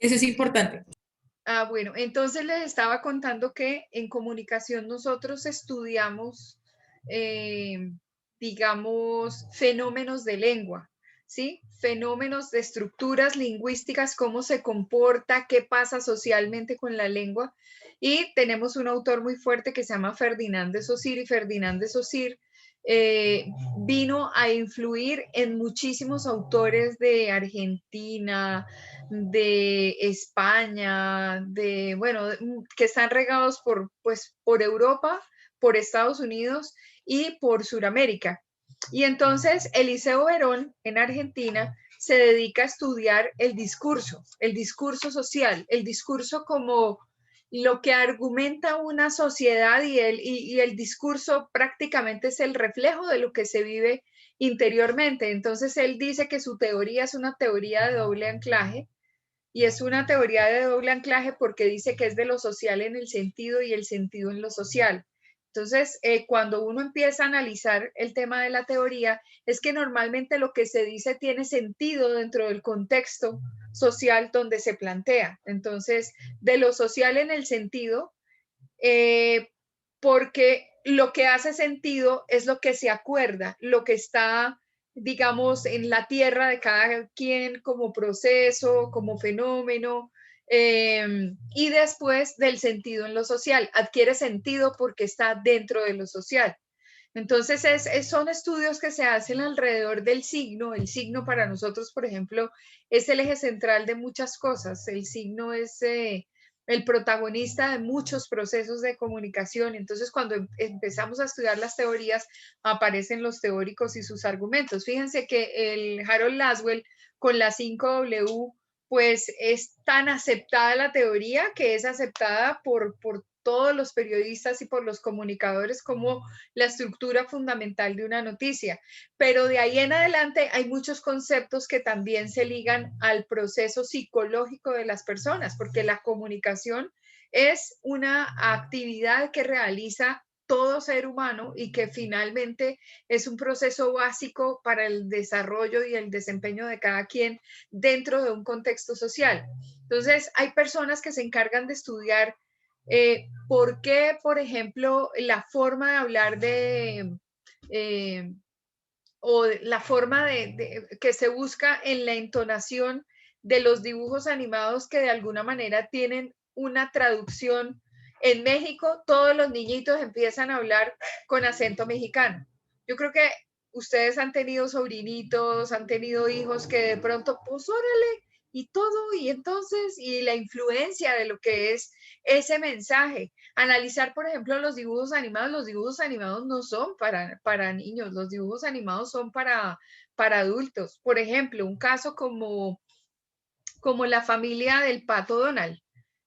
Eso es importante. Ah, bueno, entonces les estaba contando que en comunicación nosotros estudiamos, eh, digamos, fenómenos de lengua, ¿sí? Fenómenos de estructuras lingüísticas, cómo se comporta, qué pasa socialmente con la lengua. Y tenemos un autor muy fuerte que se llama Ferdinand de Saussure, y Ferdinand de Saussure eh, vino a influir en muchísimos autores de Argentina, de España, bueno, que están regados por, pues, por Europa, por Estados Unidos y por Sudamérica. Y entonces Eliseo Verón en Argentina se dedica a estudiar el discurso social, el discurso como lo que argumenta una sociedad y el discurso prácticamente es el reflejo de lo que se vive interiormente. Entonces él dice que su teoría es una teoría de doble anclaje y es una teoría de doble anclaje porque dice que es de lo social en el sentido y el sentido en lo social. Entonces, cuando uno empieza a analizar el tema de la teoría, es que normalmente lo que se dice tiene sentido dentro del contexto social donde se plantea. Entonces, de lo social en el sentido, eh, porque lo que hace sentido es lo que se acuerda, lo que está, digamos, en la tierra de cada quien como proceso, como fenómeno, y después del sentido en lo social. Adquiere sentido porque está dentro de lo social. Entonces, son estudios que se hacen alrededor del signo. El signo para nosotros, por ejemplo, es el eje central de muchas cosas. El signo es el protagonista de muchos procesos de comunicación. Entonces, cuando empezamos a estudiar las teorías, aparecen los teóricos y sus argumentos. Fíjense que el Harold Laswell con la 5W, pues es tan aceptada la teoría que es aceptada por todos los periodistas y por los comunicadores como la estructura fundamental de una noticia. Pero de ahí en adelante hay muchos conceptos que también se ligan al proceso psicológico de las personas, porque la comunicación es una actividad que realiza todo ser humano y que finalmente es un proceso básico para el desarrollo y el desempeño de cada quien dentro de un contexto social. Entonces, hay personas que se encargan de estudiar por qué, por ejemplo, la forma de hablar eh, o la forma que se busca en la entonación de los dibujos animados que de alguna manera tienen una traducción. En México, todos los niñitos empiezan a hablar con acento mexicano. Yo creo que ustedes han tenido sobrinitos, han tenido hijos que de pronto, pues órale, y todo, y entonces, y la influencia de lo que es ese mensaje. Analizar, por ejemplo, los dibujos animados no son para niños, los dibujos animados son para adultos. Por ejemplo, un caso como la familia del Pato Donald.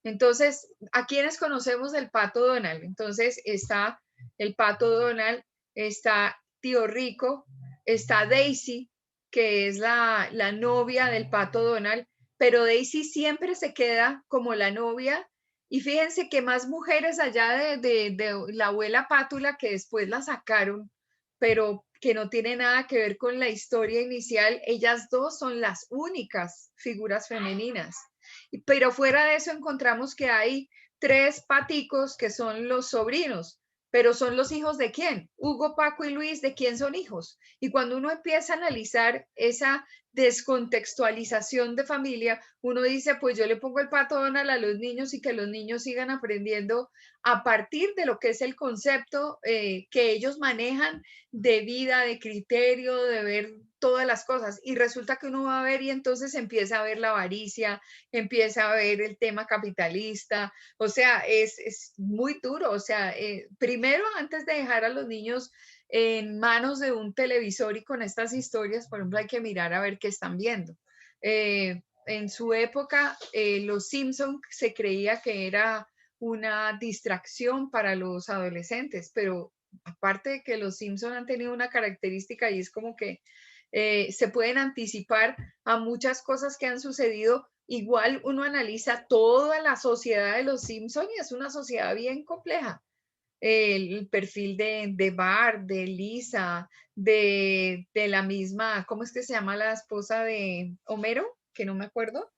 Entonces, ¿a quiénes conocemos del Pato Donald? Entonces, está el Pato Donald, está Tío Rico, está Daisy, que es la novia del Pato Donald, pero Daisy siempre se queda como la novia. Y fíjense que más mujeres allá de la abuela Pátula, que después la sacaron, pero que no tiene nada que ver con la historia inicial, ellas dos son las únicas figuras femeninas. Pero fuera de eso encontramos que hay tres paticos que son los sobrinos, pero son los hijos de quién? Hugo, Paco y Luis, ¿de quién son hijos? Y cuando uno empieza a analizar esa descontextualización de familia, uno dice, pues yo le pongo el Pato Donald a los niños y que los niños sigan aprendiendo a partir de lo que es el concepto que ellos manejan de vida, de criterio, de ver todas las cosas. Y resulta que uno va a ver y entonces empieza a ver la avaricia, empieza a ver el tema capitalista. O sea, es muy duro. O sea, primero, antes de dejar a los niños en manos de un televisor y con estas historias, por ejemplo, hay que mirar a ver qué están viendo. En su época, Los Simpson se creía que era una distracción para los adolescentes, pero aparte de que los Simpson han tenido una característica y es como que se pueden anticipar a muchas cosas que han sucedido. Igual uno analiza toda la sociedad de los Simpson y es una sociedad bien compleja. El perfil de Bart, de Lisa, de la misma, ¿cómo es que se llama la esposa de Homero? Que no me acuerdo.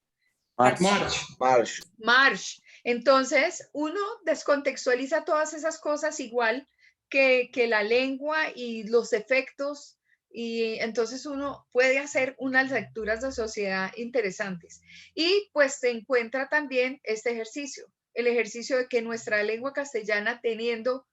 March. March. Entonces, uno descontextualiza todas esas cosas igual que la lengua y los efectos, y entonces uno puede hacer unas lecturas de sociedad interesantes. Y pues se encuentra también este ejercicio, el ejercicio de que nuestra lengua castellana, teniendo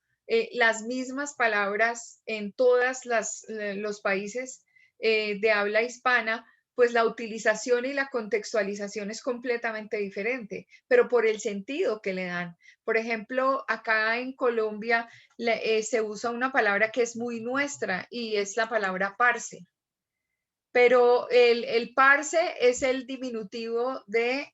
las mismas palabras en todos los países de habla hispana, pues la utilización y la contextualización es completamente diferente, pero por el sentido que le dan. Por ejemplo, acá en Colombia se usa una palabra que es muy nuestra y es la palabra parce. Pero el parce es el diminutivo de,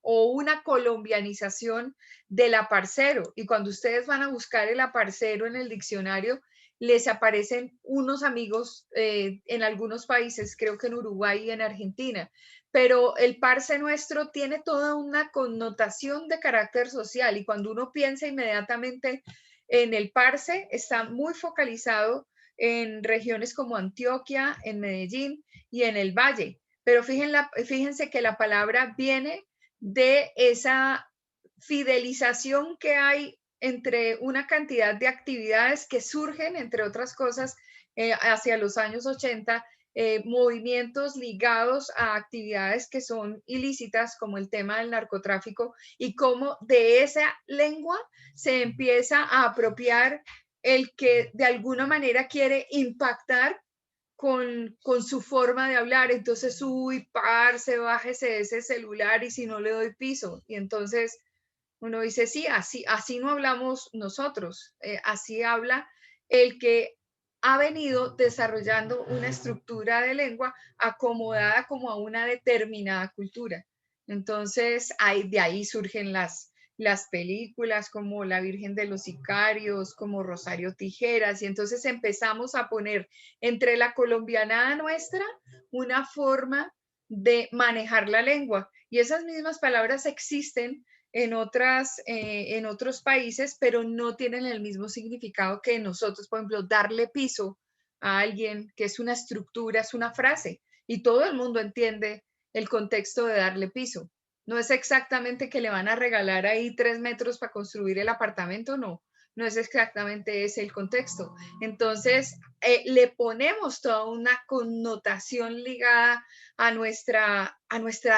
o una colombianización del aparcero. Y cuando ustedes van a buscar el aparcero en el diccionario, les aparecen unos amigos en algunos países, creo que en Uruguay y en Argentina. Pero el parce nuestro tiene toda una connotación de carácter social, y cuando uno piensa inmediatamente en el parce, está muy focalizado en regiones como Antioquia, en Medellín y en el Valle. Pero fíjense que la palabra viene de esa fidelización que hay entre una cantidad de actividades que surgen, entre otras cosas, hacia los años 80, movimientos ligados a actividades que son ilícitas, como el tema del narcotráfico, y cómo de esa lengua se empieza a apropiar el que de alguna manera quiere impactar con su forma de hablar. Entonces, uy, parce, bájese de ese celular y si no le doy piso. Y entonces uno dice, sí, así no hablamos nosotros, así habla el que ha venido desarrollando una estructura de lengua acomodada como a una determinada cultura. Entonces, de ahí surgen las películas como La Virgen de los Sicarios, como Rosario Tijeras, y entonces empezamos a poner entre la colombianada nuestra una forma de manejar la lengua. Y esas mismas palabras existen en otros países, pero no tienen el mismo significado que nosotros. Por ejemplo, darle piso a alguien, que es una estructura, es una frase, y todo el mundo entiende el contexto de darle piso. No es exactamente que le van a regalar ahí 3 metros para construir el apartamento, no. No es exactamente ese el contexto. Entonces, le ponemos toda una connotación ligada a nuestra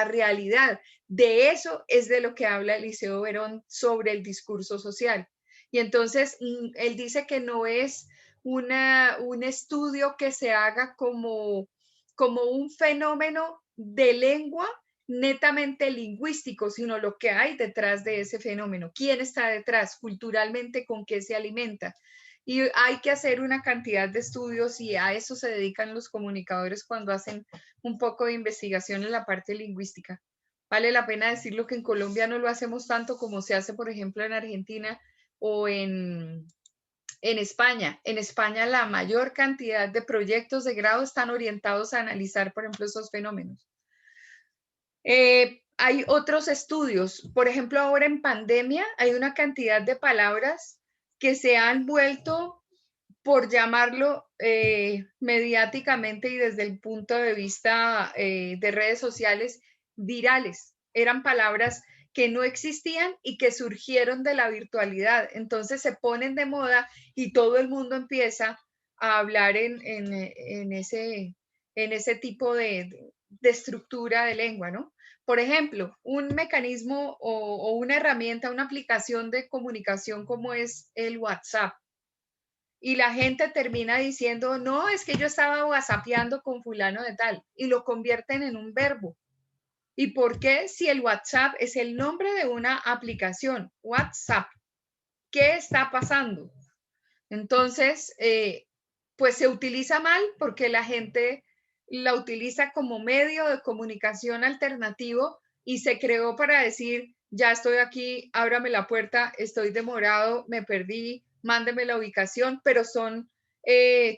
realidad. De eso es de lo que habla Eliseo Verón sobre el discurso social. Y entonces él dice que no es un estudio que se haga como un fenómeno de lengua netamente lingüístico, sino lo que hay detrás de ese fenómeno. ¿Quién está detrás culturalmente? ¿Con qué se alimenta? Y hay que hacer una cantidad de estudios, y a eso se dedican los comunicadores cuando hacen un poco de investigación en la parte lingüística. Vale la pena decirlo que en Colombia no lo hacemos tanto como se hace, por ejemplo, en Argentina o en España. En España la mayor cantidad de proyectos de grado están orientados a analizar, por ejemplo, esos fenómenos. Hay otros estudios, por ejemplo, ahora en pandemia hay una cantidad de palabras que se han vuelto, por llamarlo mediáticamente y desde el punto de vista de redes sociales, virales. Eran palabras que no existían y que surgieron de la virtualidad. Entonces se ponen de moda y todo el mundo empieza a hablar en ese tipo de estructura de lengua, ¿no? Por ejemplo, un mecanismo o una herramienta, una aplicación de comunicación como es el WhatsApp. Y la gente termina diciendo, no, es que yo estaba whatsappeando con fulano de tal, y lo convierten en un verbo. ¿Y por qué si el WhatsApp es el nombre de una aplicación? WhatsApp. ¿Qué está pasando? Entonces, pues se utiliza mal porque la gente la utiliza como medio de comunicación alternativo y se creó para decir, ya estoy aquí, ábrame la puerta, estoy demorado, me perdí, mándeme la ubicación, pero son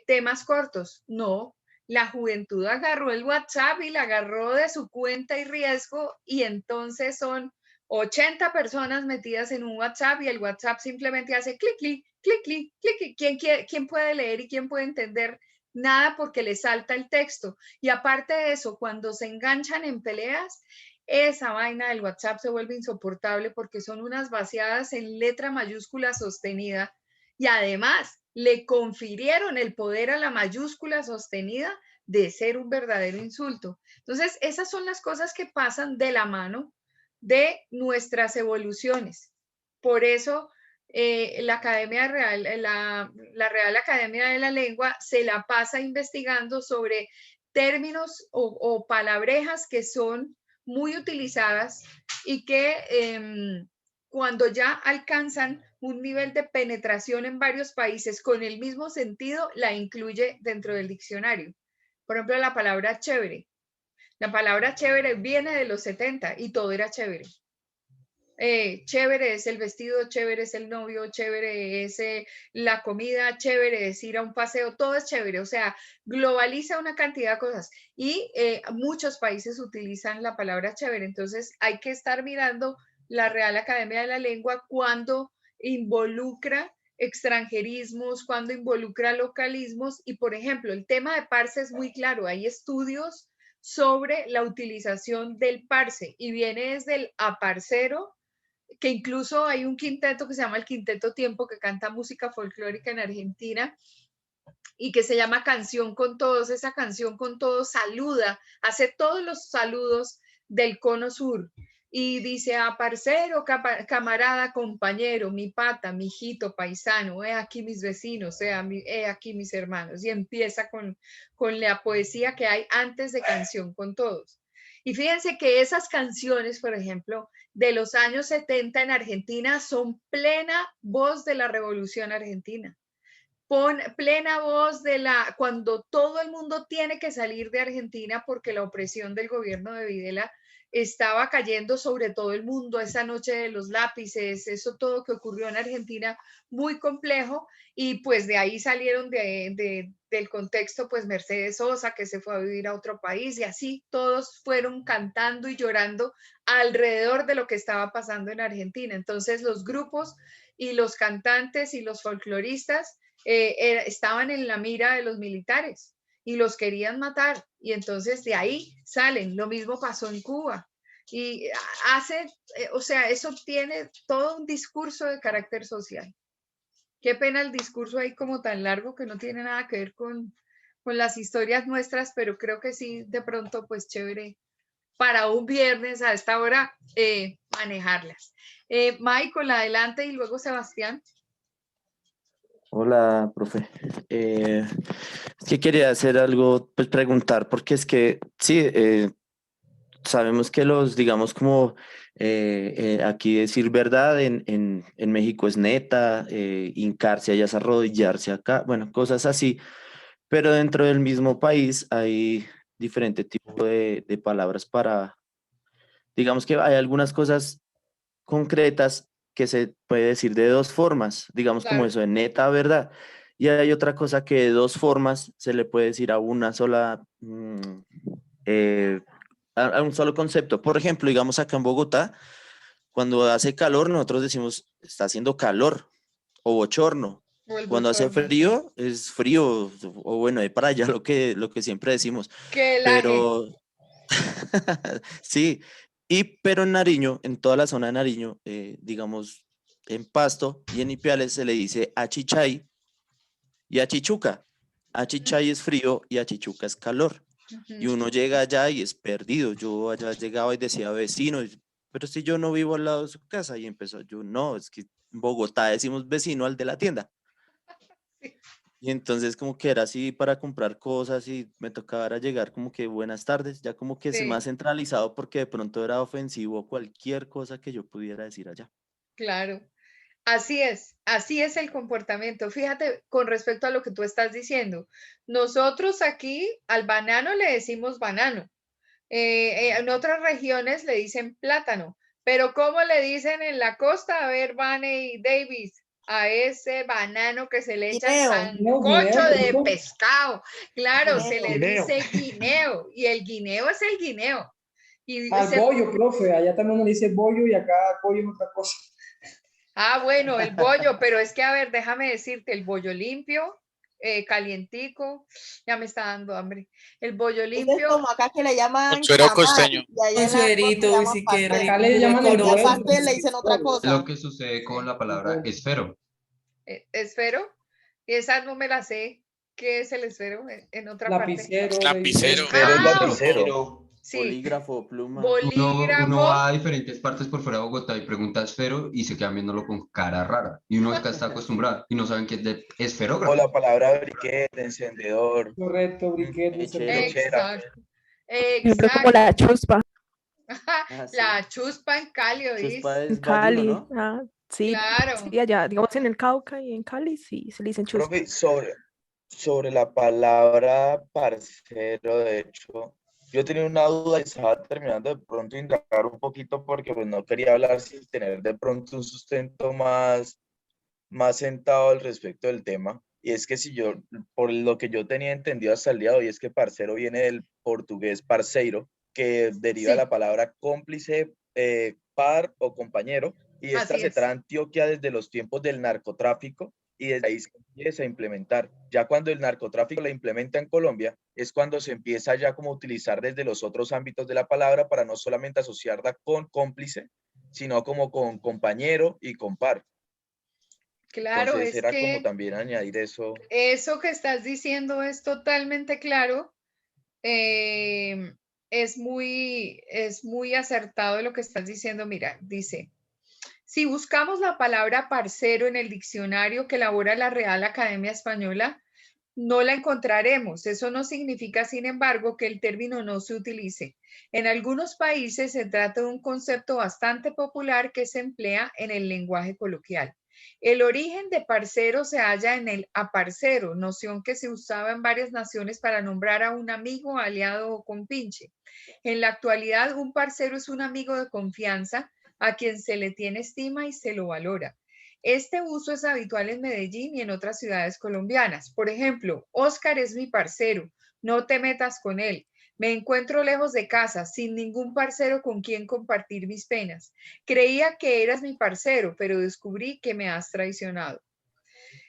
temas cortos. No, la juventud agarró el WhatsApp y la agarró de su cuenta y riesgo, y entonces son 80 personas metidas en un WhatsApp y el WhatsApp simplemente hace clic, clic, clic, clic, clic. ¿Quién puede leer y quién puede entender? Nada, porque le salta el texto. Y aparte de eso, cuando se enganchan en peleas, esa vaina del WhatsApp se vuelve insoportable porque son unas vaciadas en letra mayúscula sostenida y además le confirieron el poder a la mayúscula sostenida de ser un verdadero insulto. Entonces, esas son las cosas que pasan de la mano de nuestras evoluciones. Por eso, la Academia Real, la Real Academia de la Lengua se la pasa investigando sobre términos o palabrejas que son muy utilizadas y que cuando ya alcanzan un nivel de penetración en varios países con el mismo sentido, la incluye dentro del diccionario. Por ejemplo, la palabra chévere. La palabra chévere viene de los 70 y todo era chévere. Chévere es el vestido, chévere es el novio, chévere es la comida, chévere es ir a un paseo, todo es chévere, o sea, globaliza una cantidad de cosas y muchos países utilizan la palabra chévere, entonces hay que estar mirando la Real Academia de la Lengua cuando involucra extranjerismos, cuando involucra localismos y, por ejemplo, el tema de parse es muy claro, hay estudios sobre la utilización del parse y viene desde el aparcero, que incluso hay un quinteto que se llama el Quinteto Tiempo, que canta música folclórica en Argentina y que se llama Canción con Todos. Esa Canción con Todos saluda, hace todos los saludos del cono sur y dice a parcero, camarada, compañero, mi pata, mi hijito, paisano, he aquí mis vecinos, he aquí mis hermanos, y empieza con la poesía que hay antes de Canción con Todos. Y fíjense que esas canciones, por ejemplo, de los años 70 en Argentina son plena voz de la Revolución Argentina. Plena voz de cuando todo el mundo tiene que salir de Argentina porque la opresión del gobierno de Videla estaba cayendo sobre todo el mundo, esa noche de los lápices, eso todo que ocurrió en Argentina, muy complejo, y pues de ahí salieron del contexto pues Mercedes Sosa, que se fue a vivir a otro país, y así todos fueron cantando y llorando alrededor de lo que estaba pasando en Argentina. Entonces los grupos y los cantantes y los folcloristas estaban en la mira de los militares y los querían matar. Y entonces de ahí salen. Lo mismo pasó en Cuba. Y o sea, eso tiene todo un discurso de carácter social. Qué pena el discurso ahí como tan largo que no tiene nada que ver con las historias nuestras, pero creo que sí, de pronto, pues chévere para un viernes a esta hora manejarlas. Michael, adelante y luego Sebastián. Hola, profe. Es que quería hacer algo, pues preguntar, porque es que sí, sabemos que digamos como aquí decir verdad en México es neta, hincarse allá es arrodillarse acá, bueno, cosas así, pero dentro del mismo país hay diferente tipo de palabras para, digamos que hay algunas cosas concretas que se puede decir de dos formas, digamos como Claro. eso, de neta verdad. Y hay otra cosa que de dos formas se le puede decir a una sola, eh, a un solo concepto. Por ejemplo, digamos acá en Bogotá, cuando hace calor, nosotros decimos está haciendo calor o bochorno. O el Cuando hace bochorno, sí. frío, es frío, o bueno, de para allá lo que siempre decimos. Que el aje. Pero sí, pero en Nariño, en toda la zona de Nariño, digamos, en Pasto y en Ipiales se le dice achichay y achichuca. Achichay es frío y achichuca es calor. Y uno llega allá y es perdido. Yo allá llegaba y decía vecino, pero si yo no vivo al lado de su casa. Y empezó, yo no, es que en Bogotá decimos vecino al de la tienda. Y entonces como que era así para comprar cosas y me tocaba era llegar como que buenas tardes, ya como que es más Sí, centralizado porque de pronto era ofensivo cualquier cosa que yo pudiera decir allá. claro. Así es el comportamiento. Fíjate, con respecto a lo que tú estás diciendo, nosotros aquí al banano le decimos banano. En otras regiones le dicen plátano, pero ¿cómo le dicen en la costa? A ver, Vane y Davis, a ese banano que se le echa Guineo, sancocho Guineo, de profe. pescado. Claro, se guineo. le Guineo. dice guineo y el guineo es el guineo. Y Al bollo, profe. Allá también me dice bollo y acá bollo es otra cosa. bueno, el bollo, pero es que, a ver, déjame decirte, el bollo limpio calientico, ya me está dando hambre. El bollo Ese es limpio, como acá que le llaman Con suero tamal, costeño. y allá Con en la costa le suerito, uy, llaman sí, qué pastel. Acá le rico. llaman el Y al bollo. pastel le dicen otra Es cosa. lo que sucede con Sí. la palabra esfero. Esfero, y esa no me la sé. ¿Qué es el esfero en otra parte? Lapicero. le Lapicero. dicen. Pero es Ah, lapicero, sí, bolígrafo, pluma. Uno va bolígrafo. a diferentes partes por fuera de Bogotá y pregunta esfero y se quedan viéndolo con cara rara. Y uno acá está acostumbrado y no saben qué es de O esferógrafo. la palabra briquete, encendedor, Correcto, briquet, Mechero. mechera. Exacto. Ejemplo, como Exacto. la chuspa Ah, sí. La chuspa en Cali, Chuspa ¿oís? en es bayuno, Cali. ¿no? Ah, sí, Claro. sí, allá, digamos en el Cauca y en Cali, sí, se le dicen chuspa. Profe, sobre la palabra parcero, de hecho, yo tenía una duda y estaba terminando de pronto de indagar un poquito porque pues, no quería hablar sin tener de pronto un sustento más sentado al respecto del tema. Y es que si yo, por lo que yo tenía entendido hasta el día de hoy, es que parcero viene del portugués parceiro, que deriva de Sí, la palabra cómplice, par o compañero, y esta así se es. trae a Antioquia desde los tiempos del narcotráfico y desde ahí se empieza a implementar. Ya cuando el narcotráfico la implementa en Colombia, es cuando se empieza ya como a utilizar desde los otros ámbitos de la palabra para no solamente asociarla con cómplice, sino como con compañero y con par. Claro, Entonces es era como que también añadir eso. eso que estás diciendo es totalmente claro. eh, es muy acertado lo que estás diciendo. Mira, dice, si buscamos la palabra parcero en el diccionario que elabora la Real Academia Española, no la encontraremos. Eso no significa, sin embargo, que el término no se utilice. En algunos países se trata de un concepto bastante popular que se emplea en el lenguaje coloquial. El origen de parcero se halla en el aparcero, noción que se usaba en varias naciones para nombrar a un amigo, aliado o compinche. En la actualidad, un parcero es un amigo de confianza a quien se le tiene estima y se lo valora. Este uso es habitual en Medellín y en otras ciudades colombianas. Por ejemplo, Oscar es mi parcero, no te metas con él. Me encuentro lejos de casa, sin ningún parcero con quien compartir mis penas. Creía que eras mi parcero, pero descubrí que me has traicionado.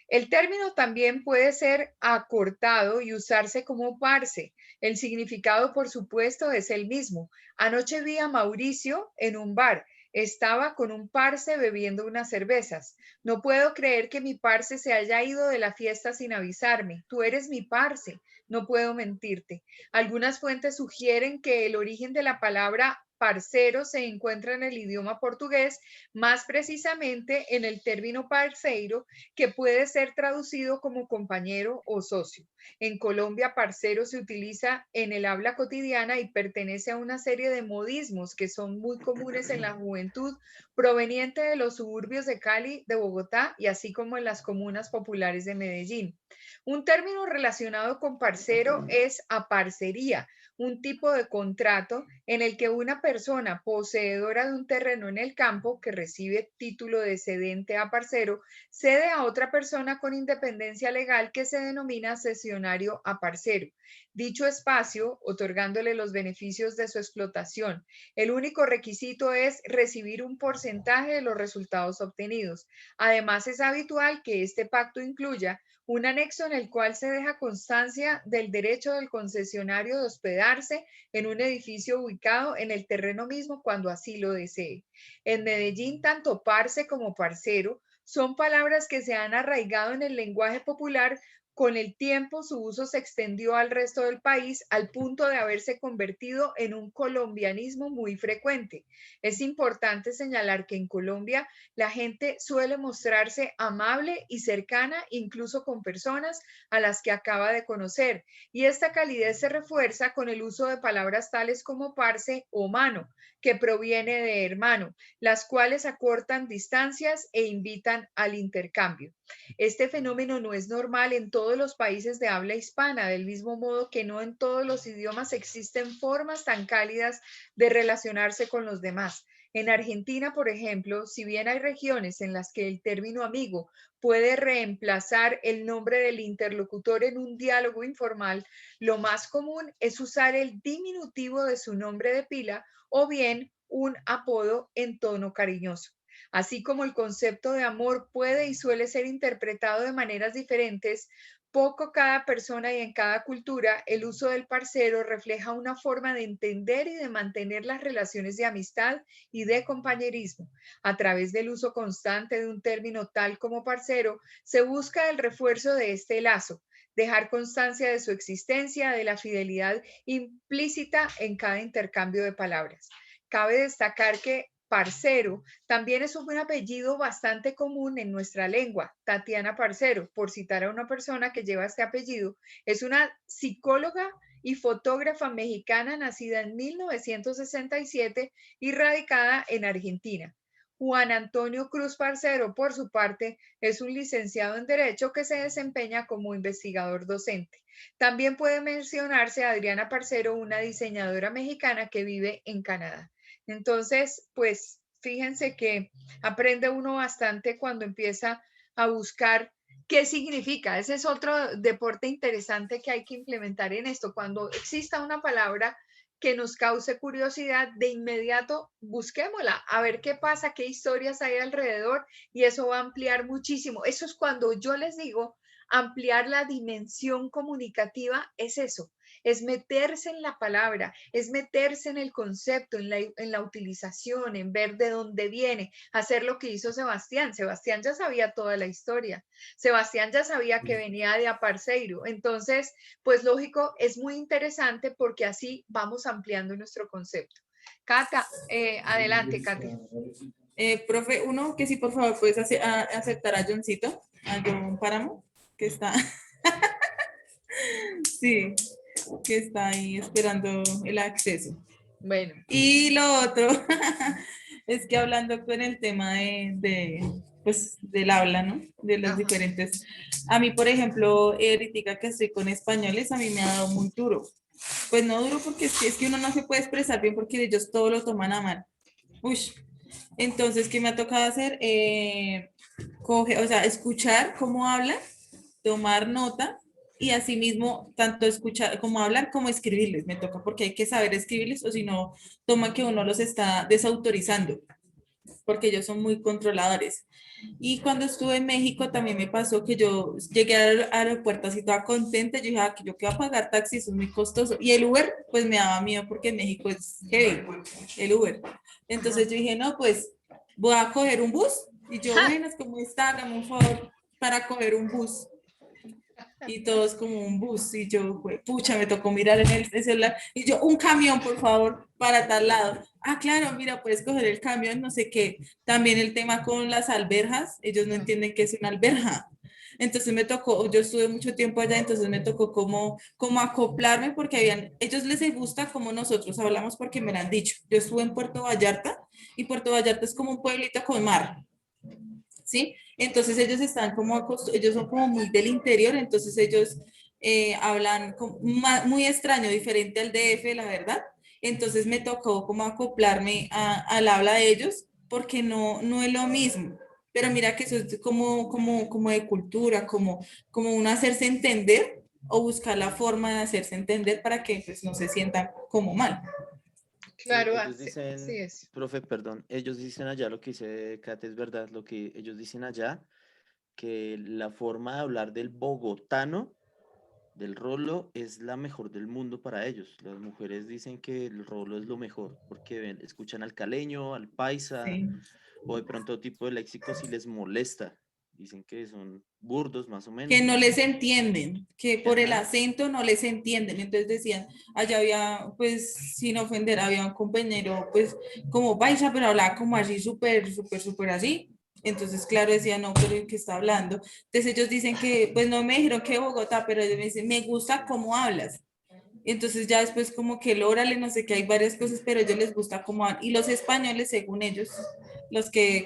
El término también puede ser acortado y usarse como parce. El significado, por supuesto, es el mismo. Anoche vi a Mauricio en un bar. Estaba con un parce bebiendo unas cervezas. No puedo creer que mi parce se haya ido de la fiesta sin avisarme. Tú eres mi parce. No puedo mentirte. Algunas fuentes sugieren que el origen de la palabra parcero se encuentra en el idioma portugués, más precisamente en el término parceiro, que puede ser traducido como compañero o socio. En Colombia, parcero se utiliza en el habla cotidiana y pertenece a una serie de modismos que son muy comunes en la juventud proveniente de los suburbios de Cali, de Bogotá y así como en las comunas populares de Medellín. Un término relacionado con parcero es aparcería, un tipo de contrato en el que una persona poseedora de un terreno en el campo que recibe título de cedente a parcero cede a otra persona con independencia legal que se denomina cesionario a parcero. Dicho espacio, otorgándole los beneficios de su explotación. El único requisito es recibir un porcentaje de los resultados obtenidos. Además, es habitual que este pacto incluya un anexo en el cual se deja constancia del derecho del concesionario de hospedarse en un edificio ubicado en el terreno mismo cuando así lo desee. En Medellín, tanto parce como parcero son palabras que se han arraigado en el lenguaje popular. Con el tiempo, su uso se extendió al resto del país al punto de haberse convertido en un colombianismo muy frecuente. Es importante señalar que en Colombia la gente suele mostrarse amable y cercana incluso con personas a las que acaba de conocer, y esta calidez se refuerza con el uso de palabras tales como parce o mano, que proviene de hermano, las cuales acortan distancias e invitan al intercambio. Este fenómeno no es normal en todos los países de habla hispana, del mismo modo que no en todos los idiomas existen formas tan cálidas de relacionarse con los demás. En Argentina, por ejemplo, si bien hay regiones en las que el término amigo puede reemplazar el nombre del interlocutor en un diálogo informal, lo más común es usar el diminutivo de su nombre de pila o bien un apodo en tono cariñoso. Así como el concepto de amor puede y suele ser interpretado de maneras diferentes, poco cada persona y en cada cultura, el uso del parcero refleja una forma de entender y de mantener las relaciones de amistad y de compañerismo. A través del uso constante de un término tal como parcero, se busca el refuerzo de este lazo, dejar constancia de su existencia, de la fidelidad implícita en cada intercambio de palabras. Cabe destacar que Parcero también es un apellido bastante común en nuestra lengua. Tatiana Parcero, por citar a una persona que lleva este apellido, es una psicóloga y fotógrafa mexicana nacida en 1967 y radicada en Argentina. Juan Antonio Cruz Parcero, por su parte, es un licenciado en Derecho que se desempeña como investigador docente. También puede mencionarse a Adriana Parcero, una diseñadora mexicana que vive en Canadá. Entonces, pues fíjense que aprende uno bastante cuando empieza a buscar qué significa. Ese es otro deporte interesante que hay que implementar en esto. Cuando exista una palabra que nos cause curiosidad, de inmediato busquémosla, a ver qué pasa, qué historias hay alrededor, y eso va a ampliar muchísimo. Eso es cuando yo les digo ampliar la dimensión comunicativa, es eso, es meterse en la palabra, es meterse en el concepto, en la utilización, en ver de dónde viene, hacer lo que hizo Sebastián. Sebastián ya sabía toda la historia, Sebastián ya sabía que venía de Aparceiro, entonces, pues lógico, es muy interesante porque así vamos ampliando nuestro concepto. Cata, adelante, Katy. Profe, uno que sí, por favor, puedes aceptar a Johncito, a John Páramo, que está, sí, que está ahí esperando el acceso. Bueno. Y lo otro es que hablando con el tema pues, del habla, ¿no? De los diferentes. A mí, por ejemplo, ahorita que estoy con españoles, a mí me ha dado muy duro. Pues no duro porque es que uno no se puede expresar bien porque ellos todo lo toman a mal. Uy. Entonces, ¿qué me ha tocado hacer? O sea, escuchar cómo hablan, tomar nota y asimismo tanto escuchar cómo hablan como escribirles. Me toca porque hay que saber escribirles o si no, toma que uno los está desautorizando porque ellos son muy controladores. Y cuando estuve en México también me pasó que yo llegué al aeropuerto así toda contenta, yo dije, ah, que yo que voy a pagar taxi, eso es muy costoso. Y el Uber, pues me daba miedo porque en México es heavy, el Uber. Entonces yo dije, no, pues voy a coger un bus. Y yo, bueno, ¿cómo está? Hágame un favor para coger un bus. Y todos como un bus. Y yo, pucha, me tocó mirar en el celular. Y yo, un camión, por favor, para tal lado. Ah, claro, mira, puedes coger el camión, no sé qué. También el tema con las alberjas, ellos no entienden qué es una alberja. Entonces me tocó, yo estuve mucho tiempo allá, entonces me tocó como acoplarme porque ellos les gusta como nosotros hablamos porque me lo han dicho. Yo estuve en Puerto Vallarta y Puerto Vallarta es como un pueblito con mar. ¿Sí? Entonces ellos están ellos son como muy del interior, entonces ellos hablan muy extraño, diferente al DF, la verdad. Entonces me tocó como acoplarme al habla de ellos porque no es lo mismo. Pero mira que eso es como de cultura, como un hacerse entender o buscar la forma de hacerse entender para que pues, no se sientan como mal. Claro, sí, ellos dicen, así es. profe, perdón, ellos dicen allá lo que dice Kate es verdad, lo que ellos dicen allá, que la forma de hablar del bogotano, del rolo, es la mejor del mundo para ellos. Las mujeres dicen que el rolo es lo mejor, porque escuchan al caleño, al paisa, Sí. o de pronto tipo de léxico si les molesta. Dicen que son burdos más o menos. Que no les entienden, que por el Ajá. acento no les entienden. Entonces decían, allá había, pues, sin ofender, había un compañero, pues, como paisa, pero hablaba como así, súper así. Entonces, claro, decía, no, pero ¿de qué está hablando? Entonces ellos dicen que, pues no me dijeron que Bogotá, pero ellos me dicen, me gusta cómo hablas. Entonces ya después como que el órale, no sé qué, hay varias cosas, pero a ellos les gusta cómo hablan. Y los españoles, según ellos,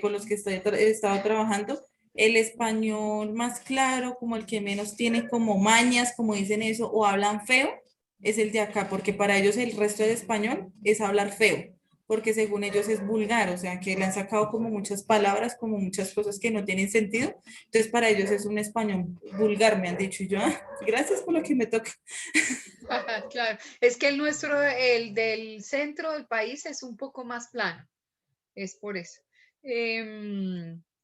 con los que he estado trabajando, el español más claro, como el que menos tiene como mañas, como dicen eso, o hablan feo, es el de acá, porque para ellos el resto del español es hablar feo, porque según ellos es vulgar, o sea, que le han sacado como muchas palabras, como muchas cosas que no tienen sentido, entonces para ellos es un español vulgar, me han dicho, y yo, gracias por lo que me toca. Claro, es que el nuestro, el del centro del país es un poco más plano, es por eso.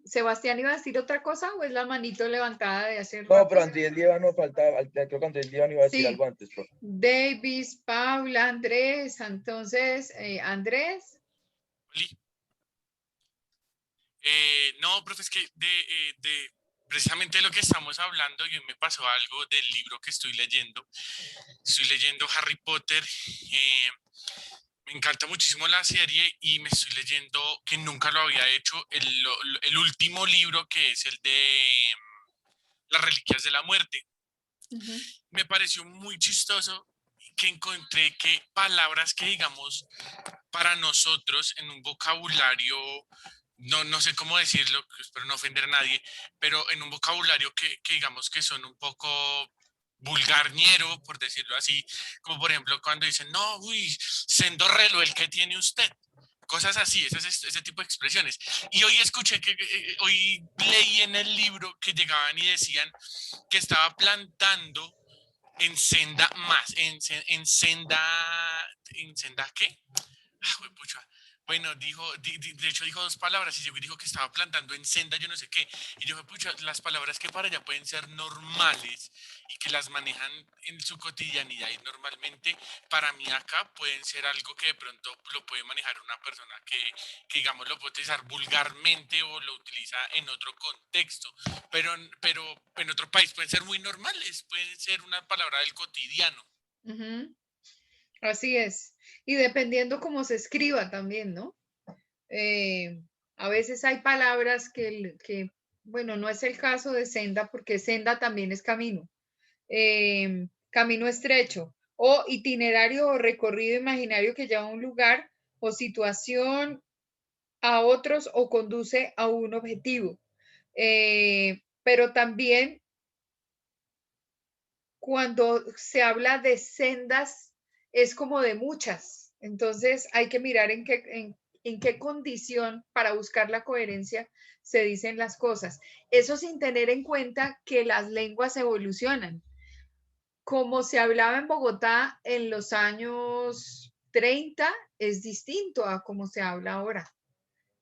Sebastián iba a decir otra cosa o es la manito levantada de hacer No, rato? pero Andrés Líbano faltaba, creo que Andrés Líbano iba a decir Sí. algo antes, profe. Davis, Paula, Andrés, entonces, Andrés. Oli. No, profe, es que precisamente de lo que estamos hablando, y hoy me pasó algo del libro que estoy leyendo. Estoy leyendo Harry Potter. Me encanta muchísimo la serie y me estoy leyendo, que nunca lo había hecho, el último libro, que es el de Las Reliquias de la Muerte. Me pareció muy chistoso que encontré que palabras que, digamos, para nosotros en un vocabulario, no sé cómo decirlo, espero no ofender a nadie, pero en un vocabulario que digamos que son un poco vulgarñero, por decirlo así, como por ejemplo cuando dicen, no, uy, sendo relo el que tiene usted. Cosas así, ese tipo de expresiones. Y hoy escuché hoy leí en el libro que llegaban y decían que estaba plantando en senda más, en senda, ¿qué? Pucha. Bueno, de hecho dijo dos palabras y dijo que estaba plantando en senda, yo no sé qué. Y yo, pucha, las palabras que para allá pueden ser normales y que las manejan en su cotidianidad y normalmente, para mí acá pueden ser algo que de pronto lo puede manejar una persona que digamos lo puede utilizar vulgarmente o lo utiliza en otro contexto, pero en otro país pueden ser muy normales, pueden ser una palabra del cotidiano. Así es. Y dependiendo cómo se escriba también, ¿no? A veces hay palabras que, bueno, no es el caso de senda, porque senda también es camino. Camino estrecho o itinerario o recorrido imaginario que lleva a un lugar o situación a otros o conduce a un objetivo. Pero también cuando se habla de sendas es como de muchas. Entonces hay que mirar en qué condición para buscar la coherencia se dicen las cosas. Eso sin tener en cuenta que las lenguas evolucionan. Como se hablaba en Bogotá en los años 30, es distinto a cómo se habla ahora.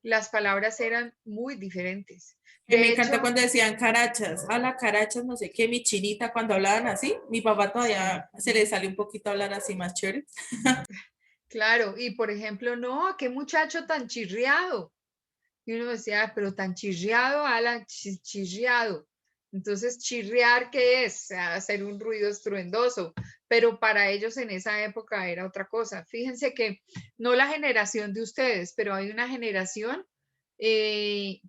Las palabras eran muy diferentes. Me encanta cuando decían carachas, a la carachas, no sé qué, mi chinita, cuando hablaban así, mi papá todavía se le sale un poquito a hablar así más chévere. Claro, y por ejemplo, no, qué muchacho tan chirriado. Y uno decía, pero tan chirriado, Alan, chirriado. Entonces, chirriar, ¿qué es? Hacer un ruido estruendoso. Pero para ellos en esa época era otra cosa. Fíjense que no la generación de ustedes, pero hay una generación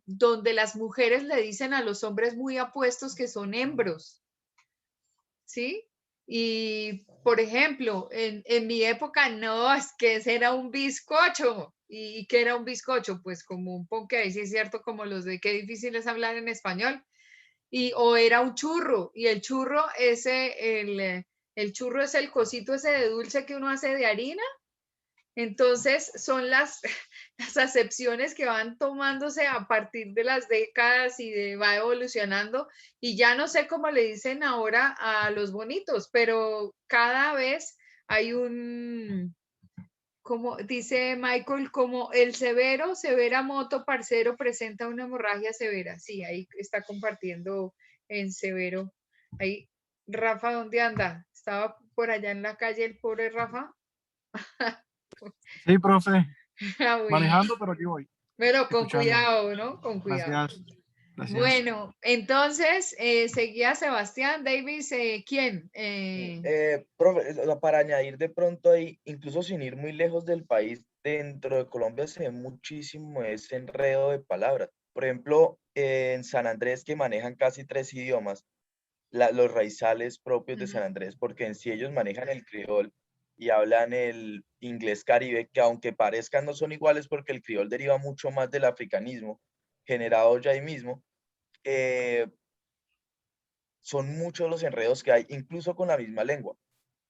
donde las mujeres le dicen a los hombres muy apuestos que son hembros. ¿Sí? Y, por ejemplo, en mi época, no, es que ese era un bizcocho. ¿Y qué era un bizcocho? Pues como un ponque, ahí sí es cierto, como los de qué difícil es hablar en español. O era un churro, y el churro, el churro es el cosito ese de dulce que uno hace de harina. Entonces, son las acepciones que van tomándose a partir de las décadas y va evolucionando. Y ya no sé cómo le dicen ahora a los bonitos, pero cada vez hay como dice Michael, como el severa moto, parcero, presenta una hemorragia severa. Sí, ahí está compartiendo en severo. Ahí, Rafa, ¿dónde anda? ¿Estaba por allá en la calle el pobre Rafa? Sí, profe, Bueno. manejando, pero aquí voy. Pero con Escuchando. cuidado, ¿no? Con cuidado. Gracias. Gracias. Bueno, entonces seguía Sebastián Davis, ¿quién? Profe, para añadir de pronto ahí, incluso sin ir muy lejos del país, dentro de Colombia se ve muchísimo ese enredo de palabras. Por ejemplo, en San Andrés, que manejan casi 3 idiomas, los raizales propios de San Andrés, porque en sí ellos manejan el criol y hablan el inglés caribe, que aunque parezcan no son iguales porque el criol deriva mucho más del africanismo generado ya ahí mismo. Son muchos los enredos que hay, incluso con la misma lengua.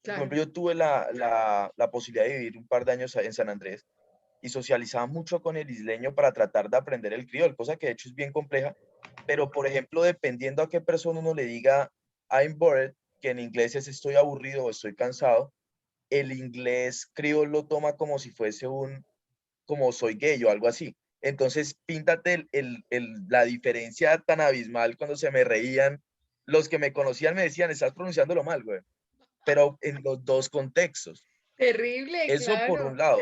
Por ejemplo, yo tuve la posibilidad de vivir un par de años en San Andrés y socializaba mucho con el isleño para tratar de aprender el criol, cosa que de hecho es bien compleja, pero por ejemplo, dependiendo a qué persona uno le diga I'm bored, que en inglés es estoy aburrido o estoy cansado, el inglés criol lo toma como si fuese como soy gay o algo así. Entonces, píntate la diferencia tan abismal cuando se me reían. Los que me conocían me decían, estás pronunciándolo mal, güey. Pero en los dos contextos. Terrible, Eso por claro. un lado.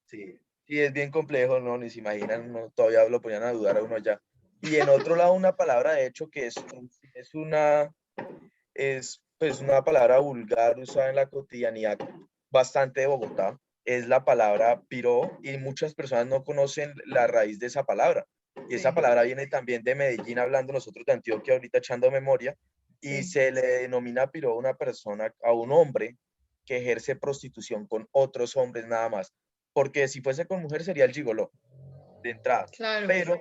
Sí, sí, es bien complejo, ¿no? Ni se imaginan, no, todavía lo ponían a dudar a uno ya. Y en otro lado, una palabra, de hecho, que es pues una palabra vulgar usada en la cotidianidad bastante de Bogotá, es la palabra piró, y muchas personas no conocen la raíz de esa palabra. Y esa palabra viene también de Medellín, hablando nosotros de Antioquia, ahorita echando memoria, y se le denomina piró a una persona, a un hombre que ejerce prostitución con otros hombres nada más. Porque si fuese con mujer sería el gigoló, de entrada. Claro. Pero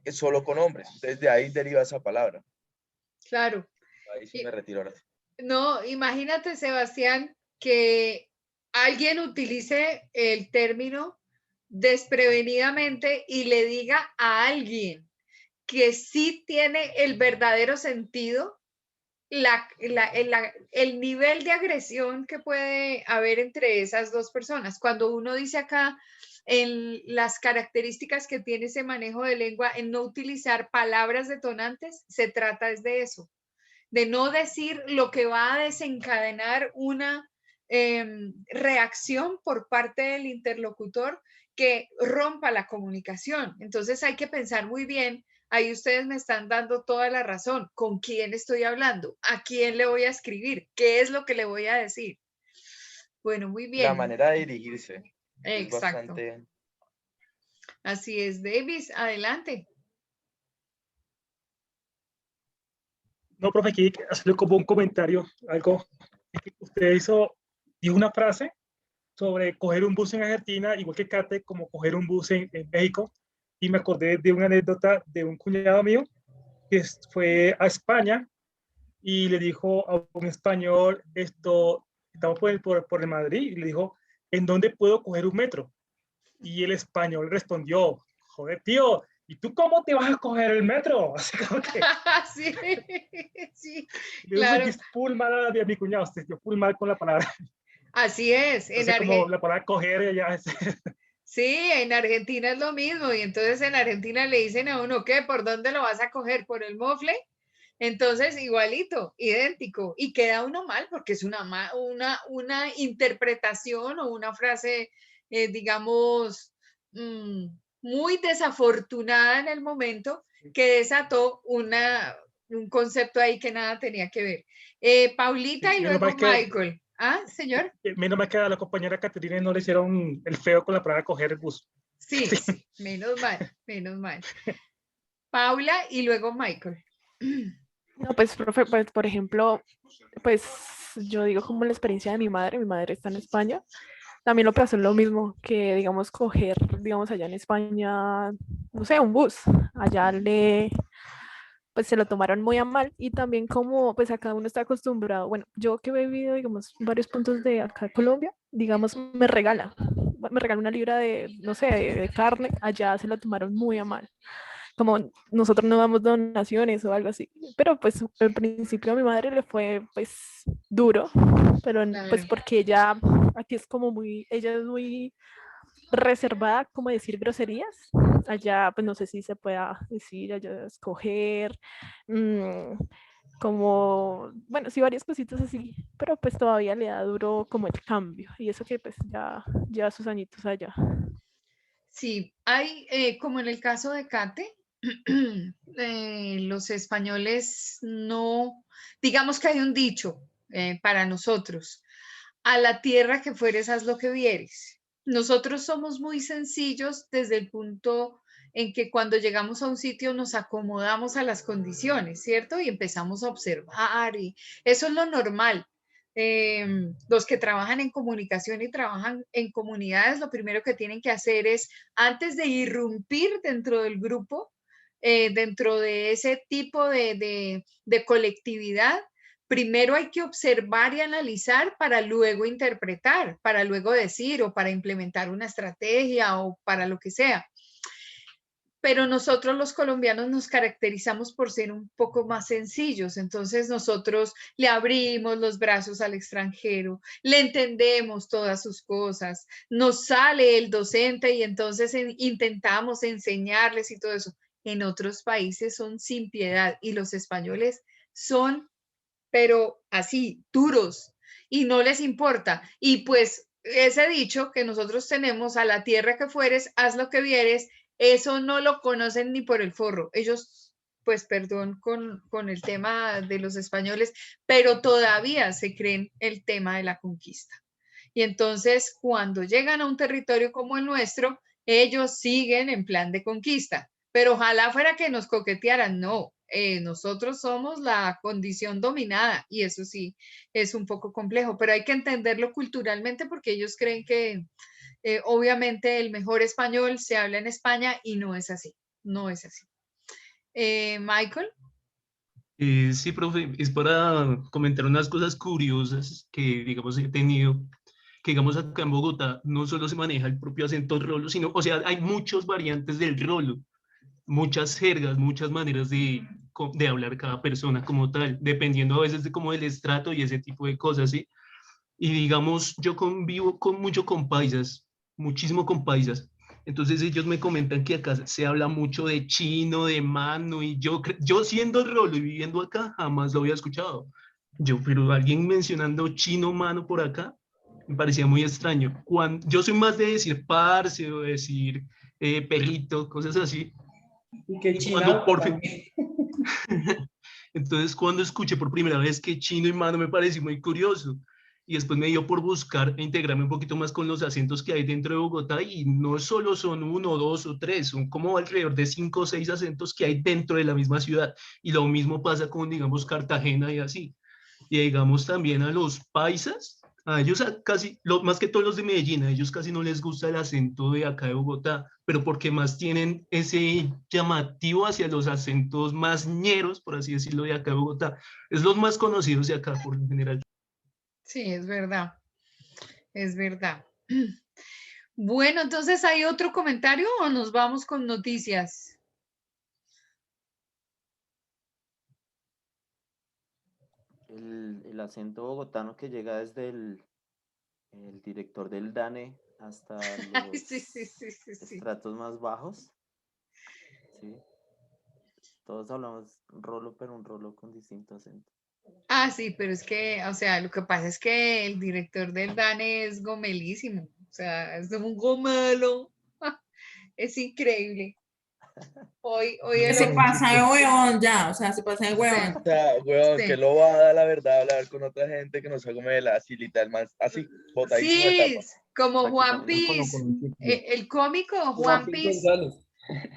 es solo con hombres. Entonces de ahí deriva esa palabra. Claro. Ahí sí me retiro ahora. No, imagínate, Sebastián, que alguien utilice el término desprevenidamente y le diga a alguien que sí tiene el verdadero sentido, el nivel de agresión que puede haber entre esas dos personas. Cuando uno dice acá en las características que tiene ese manejo de lengua, en no utilizar palabras detonantes, se trata es de eso, de no decir lo que va a desencadenar una reacción por parte del interlocutor que rompa la comunicación. Entonces hay que pensar muy bien. Ahí ustedes me están dando toda la razón. ¿Con quién estoy hablando? ¿A quién le voy a escribir? ¿Qué es lo que le voy a decir? Bueno, muy bien. La manera de dirigirse. Exacto. Es bastante... Así es, Davis, adelante. No, profe, quiero hacerle como un comentario, algo. Usted dijo una frase sobre coger un bus en Argentina, igual que Kate, como coger un bus en México, y me acordé de una anécdota de un cuñado mío que fue a España y le dijo a un español, estamos por el Madrid, y le dijo, ¿en dónde puedo coger un metro? Y el español respondió, joder, tío, ¿y tú cómo te vas a coger el metro? Así como que... sí, sí, claro. Le full mal a mi cuñado, se dio full mal con la palabra. Así es. Entonces, como la palabra coger ya es... Sí, en Argentina es lo mismo, y entonces en Argentina le dicen a uno, ¿qué? ¿Por dónde lo vas a coger? ¿Por el mofle? Entonces, igualito, idéntico, y queda uno mal porque es una interpretación o una frase, digamos, muy desafortunada en el momento, que desató un concepto ahí que nada tenía que ver. Paulita y luego Michael. ¿Ah, señor? Menos mal que a la compañera Caterina no le hicieron el feo con la palabra coger el bus. Sí, sí, menos mal, menos mal. Paula y luego Michael. No, pues, profe, pues, por ejemplo, pues yo digo como la experiencia de mi madre está en España, también lo pasó lo mismo, que digamos coger, digamos allá en España, no sé, un bus, allá pues se lo tomaron muy a mal, y también como pues acá uno está acostumbrado, bueno, yo que he vivido, digamos, varios puntos de acá de Colombia, digamos, me regala una libra de, no sé, de carne, allá se lo tomaron muy a mal, como nosotros no damos donaciones o algo así, pero pues al principio a mi madre le fue pues duro, pero pues porque ella aquí es como ella es muy reservada como decir groserías, allá pues no sé si se pueda decir, allá escoger, como, bueno, sí, varias cositas así, pero pues todavía le da duro como el cambio, y eso que pues ya lleva sus añitos allá. Sí, hay, como en el caso de Kate, los españoles no, digamos que hay un dicho para nosotros, a la tierra que fueres, haz lo que vieres. Nosotros somos muy sencillos desde el punto en que cuando llegamos a un sitio nos acomodamos a las condiciones, ¿cierto? Y empezamos a observar, y eso es lo normal. Los que trabajan en comunicación y trabajan en comunidades, lo primero que tienen que hacer es, antes de irrumpir dentro del grupo, dentro de ese tipo de colectividad, primero hay que observar y analizar para luego interpretar, para luego decir o para implementar una estrategia o para lo que sea. pero nosotros los colombianos nos caracterizamos por ser un poco más sencillos, entonces nosotros le abrimos los brazos al extranjero, le entendemos todas sus cosas, nos sale el docente y entonces intentamos enseñarles y todo eso. En otros países son sin piedad y los españoles son, pero así, duros y no les importa. Y pues ese dicho que nosotros tenemos, a la tierra que fueres, haz lo que vieres, eso no lo conocen ni por el forro. Ellos, pues perdón con el tema de los españoles, pero todavía se creen el tema de la conquista. Y entonces cuando llegan a un territorio como el nuestro, ellos siguen en plan de conquista. Pero ojalá fuera que nos coquetearan, no. Nosotros somos la condición dominada y eso sí es un poco complejo, pero hay que entenderlo culturalmente porque ellos creen que obviamente el mejor español se habla en España y no es así, no es así. Michael. Sí, profe, es para comentar unas cosas curiosas que, digamos, he tenido, que, digamos, acá en Bogotá no solo se maneja el propio acento rolo, sino, o sea, hay muchas variantes del rolo, muchas jergas, muchas maneras de hablar cada persona como tal, dependiendo a veces de como del estrato y ese tipo de cosas, ¿sí? Y digamos, yo convivo mucho con paisas, muchísimo con paisas. Entonces ellos me comentan que acá se habla mucho de chino, de mano, y yo siendo rolo y viviendo acá, jamás lo había escuchado. Pero alguien mencionando chino, mano por acá, me parecía muy extraño. Yo soy más de decir parce o decir perrito, cosas así. Y que Y China también. Entonces, cuando escuché por primera vez que chino y mano me pareció muy curioso. Y después me dio por buscar e integrarme un poquito más con los acentos que hay dentro de Bogotá. Y no solo son uno, dos o tres, son como alrededor de 5 o 6 acentos que hay dentro de la misma ciudad. Y lo mismo pasa con, digamos, Cartagena y así. Y digamos también a los paisas, a ellos casi, más que todos los de Medellín, a ellos casi no les gusta el acento de acá de Bogotá, pero porque más tienen ese llamativo hacia los acentos más ñeros, por así decirlo, de acá de Bogotá. Es los más conocidos de acá, por lo general. Sí, es verdad, es verdad. Bueno, entonces, ¿hay otro comentario o nos vamos con noticias? El acento bogotano que llega desde el director del DANE hasta los Sí. estratos más bajos. Sí. Todos hablamos rolo, pero un rolo con distinto acento. Ah, sí, pero es que, o sea, lo que pasa es que el director del DANE es gomelísimo, o sea, es un gomelo, es increíble. Hoy Se pasa de huevón ya, o sea, se pasa de huevón. O sea, weón, Sí. que lo va a dar la verdad hablar con otra gente que no sea gomela, así literal, más así, botadísimo de Sí, tapa. como Juan Prácticamente. Piz, el cómico Juan Juan Piz Piz, González.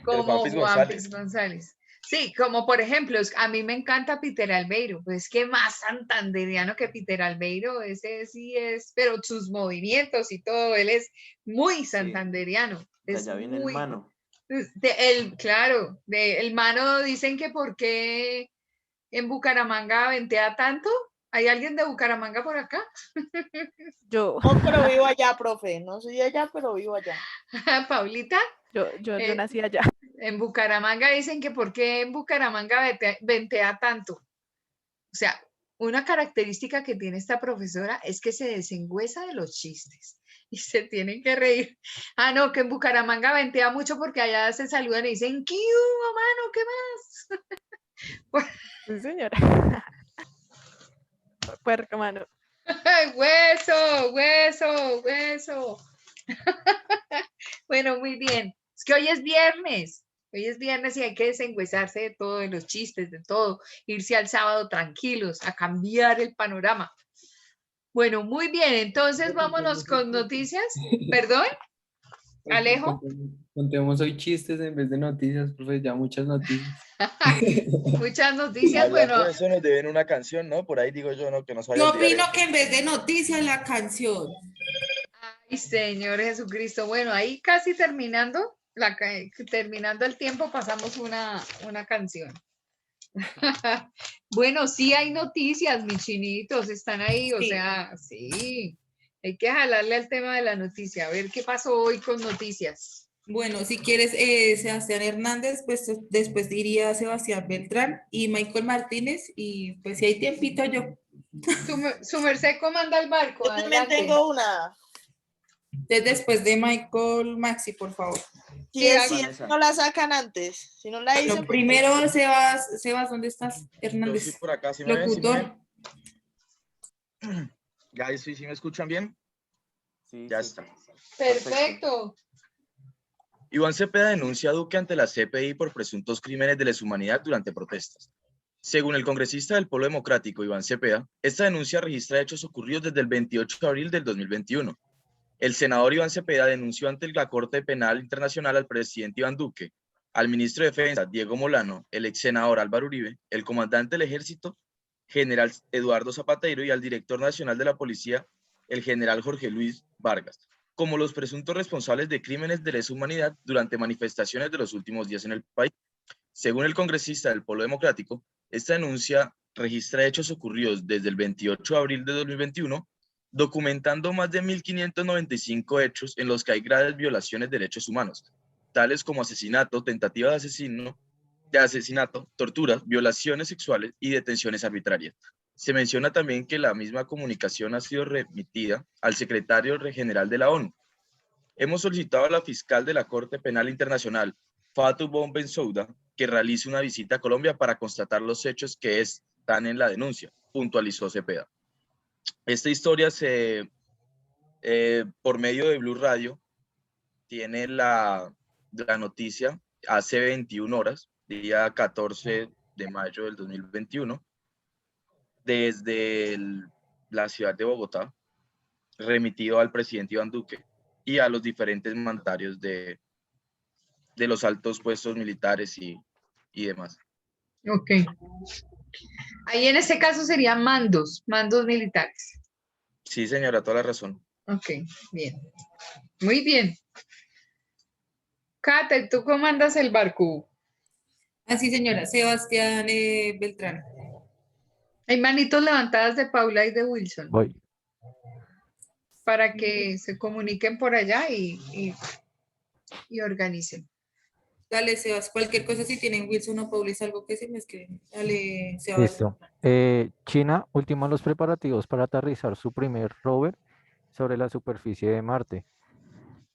como Juan Piz Juan González. Piz González. Sí, como por ejemplo, a mí me encanta Peter Albeiro, pues que más santanderiano que Peter Albeiro, ese sí es, pero sus movimientos y todo, él es muy santanderiano. De Es allá viene el muy, mano. claro, el mano dicen que por qué en Bucaramanga ventea tanto. ¿Hay alguien de Bucaramanga por acá? Yo, No, pero vivo allá, profe. No soy de allá, pero vivo allá. Paulita. yo nací allá. En Bucaramanga dicen que por qué en Bucaramanga ventea tanto. O sea, una característica que tiene esta profesora es que se desengüesa de los chistes y se tienen que reír. Ah, no, que en Bucaramanga ventea mucho porque allá se saludan y dicen, ¿qué hubo, mano? ¿Qué más? Sí, señora. Puerco, mano. Hueso, hueso, hueso. Bueno, muy bien. Es que hoy es viernes. Hoy es viernes y hay que desengüesarse de todo, de los chistes, de todo. Irse al sábado tranquilos, a cambiar el panorama. Bueno, muy bien. Entonces vámonos con noticias. ¿Perdón? Alejo. Contemos hoy chistes en vez de noticias, profe, ya muchas noticias. Muchas noticias. Hablando Bueno, de eso, nos deben una canción, ¿no? Por ahí digo yo, ¿no? Que no se vaya Yo a olvidar opino eso. que en vez de noticias, la canción. ay, Señor Jesucristo. Bueno, ahí casi terminando, terminando el tiempo, pasamos una canción. Bueno, sí hay noticias, mis chinitos, están ahí, o Sí. sea, sí, hay que jalarle al tema de la noticia, a ver qué pasó hoy con noticias. Bueno, si quieres, Sebastián Hernández, pues después iría Sebastián Beltrán y Michael Martínez, y pues si hay tiempito yo. Su merced comanda el barco. Yo también Adelante. tengo una. Entonces, después de Michael, Maxi, por favor. Si, Sí, si Vanessa. no la sacan antes, si no la Pero dicen. primero, Sebas, ¿dónde estás? Yo Hernández. sí por acá, ¿sí me ven? ¿Sí me Locutor. ven? Guys, ¿sí me escuchan bien? Sí, Ya sí. está. Perfecto. Iván Cepeda denuncia a Duque ante la CPI por presuntos crímenes de lesa humanidad durante protestas. Según el congresista del Polo Democrático, Iván Cepeda, esta denuncia registra hechos ocurridos desde el 28 de abril del 2021. El senador Iván Cepeda denunció ante la Corte Penal Internacional al presidente Iván Duque, al ministro de Defensa Diego Molano, el ex senador Álvaro Uribe, el comandante del Ejército, general Eduardo Zapatero, y al director nacional de la Policía, el general Jorge Luis Vargas, como los presuntos responsables de crímenes de lesa humanidad durante manifestaciones de los últimos días en el país. Según el congresista del Polo Democrático, esta denuncia registra hechos ocurridos desde el 28 de abril de 2021, documentando más de 1.595 hechos en los que hay graves violaciones de derechos humanos, tales como asesinato, tentativa de asesinato, torturas, violaciones sexuales y detenciones arbitrarias. Se menciona también que la misma comunicación ha sido remitida al secretario general de la ONU. Hemos solicitado a la fiscal de la Corte Penal Internacional, Fatou Bon Bensouda, que realice una visita a Colombia para constatar los hechos que están en la denuncia, puntualizó Cepeda. Esta historia por medio de Blue Radio, tiene la noticia hace 21 horas, día 14 de mayo del 2021, desde la ciudad de Bogotá, remitido al presidente Iván Duque y a los diferentes mandatarios de los altos puestos militares y demás. Ok. Ahí en este caso serían mandos militares. Sí, señora, toda la razón. Ok, bien. Muy bien. Kate, ¿tú comandas el barco? Así, señora, Sebastián Beltrán. Hay manitos levantadas de Paula y de Wilson Voy. para que se comuniquen por allá y organicen. Dale, Sebas, cualquier cosa si tienen Wilson o Paulis algo que se me escriben. Dale, Sebas. Listo. China ultima los preparativos para aterrizar su primer rover sobre la superficie de Marte.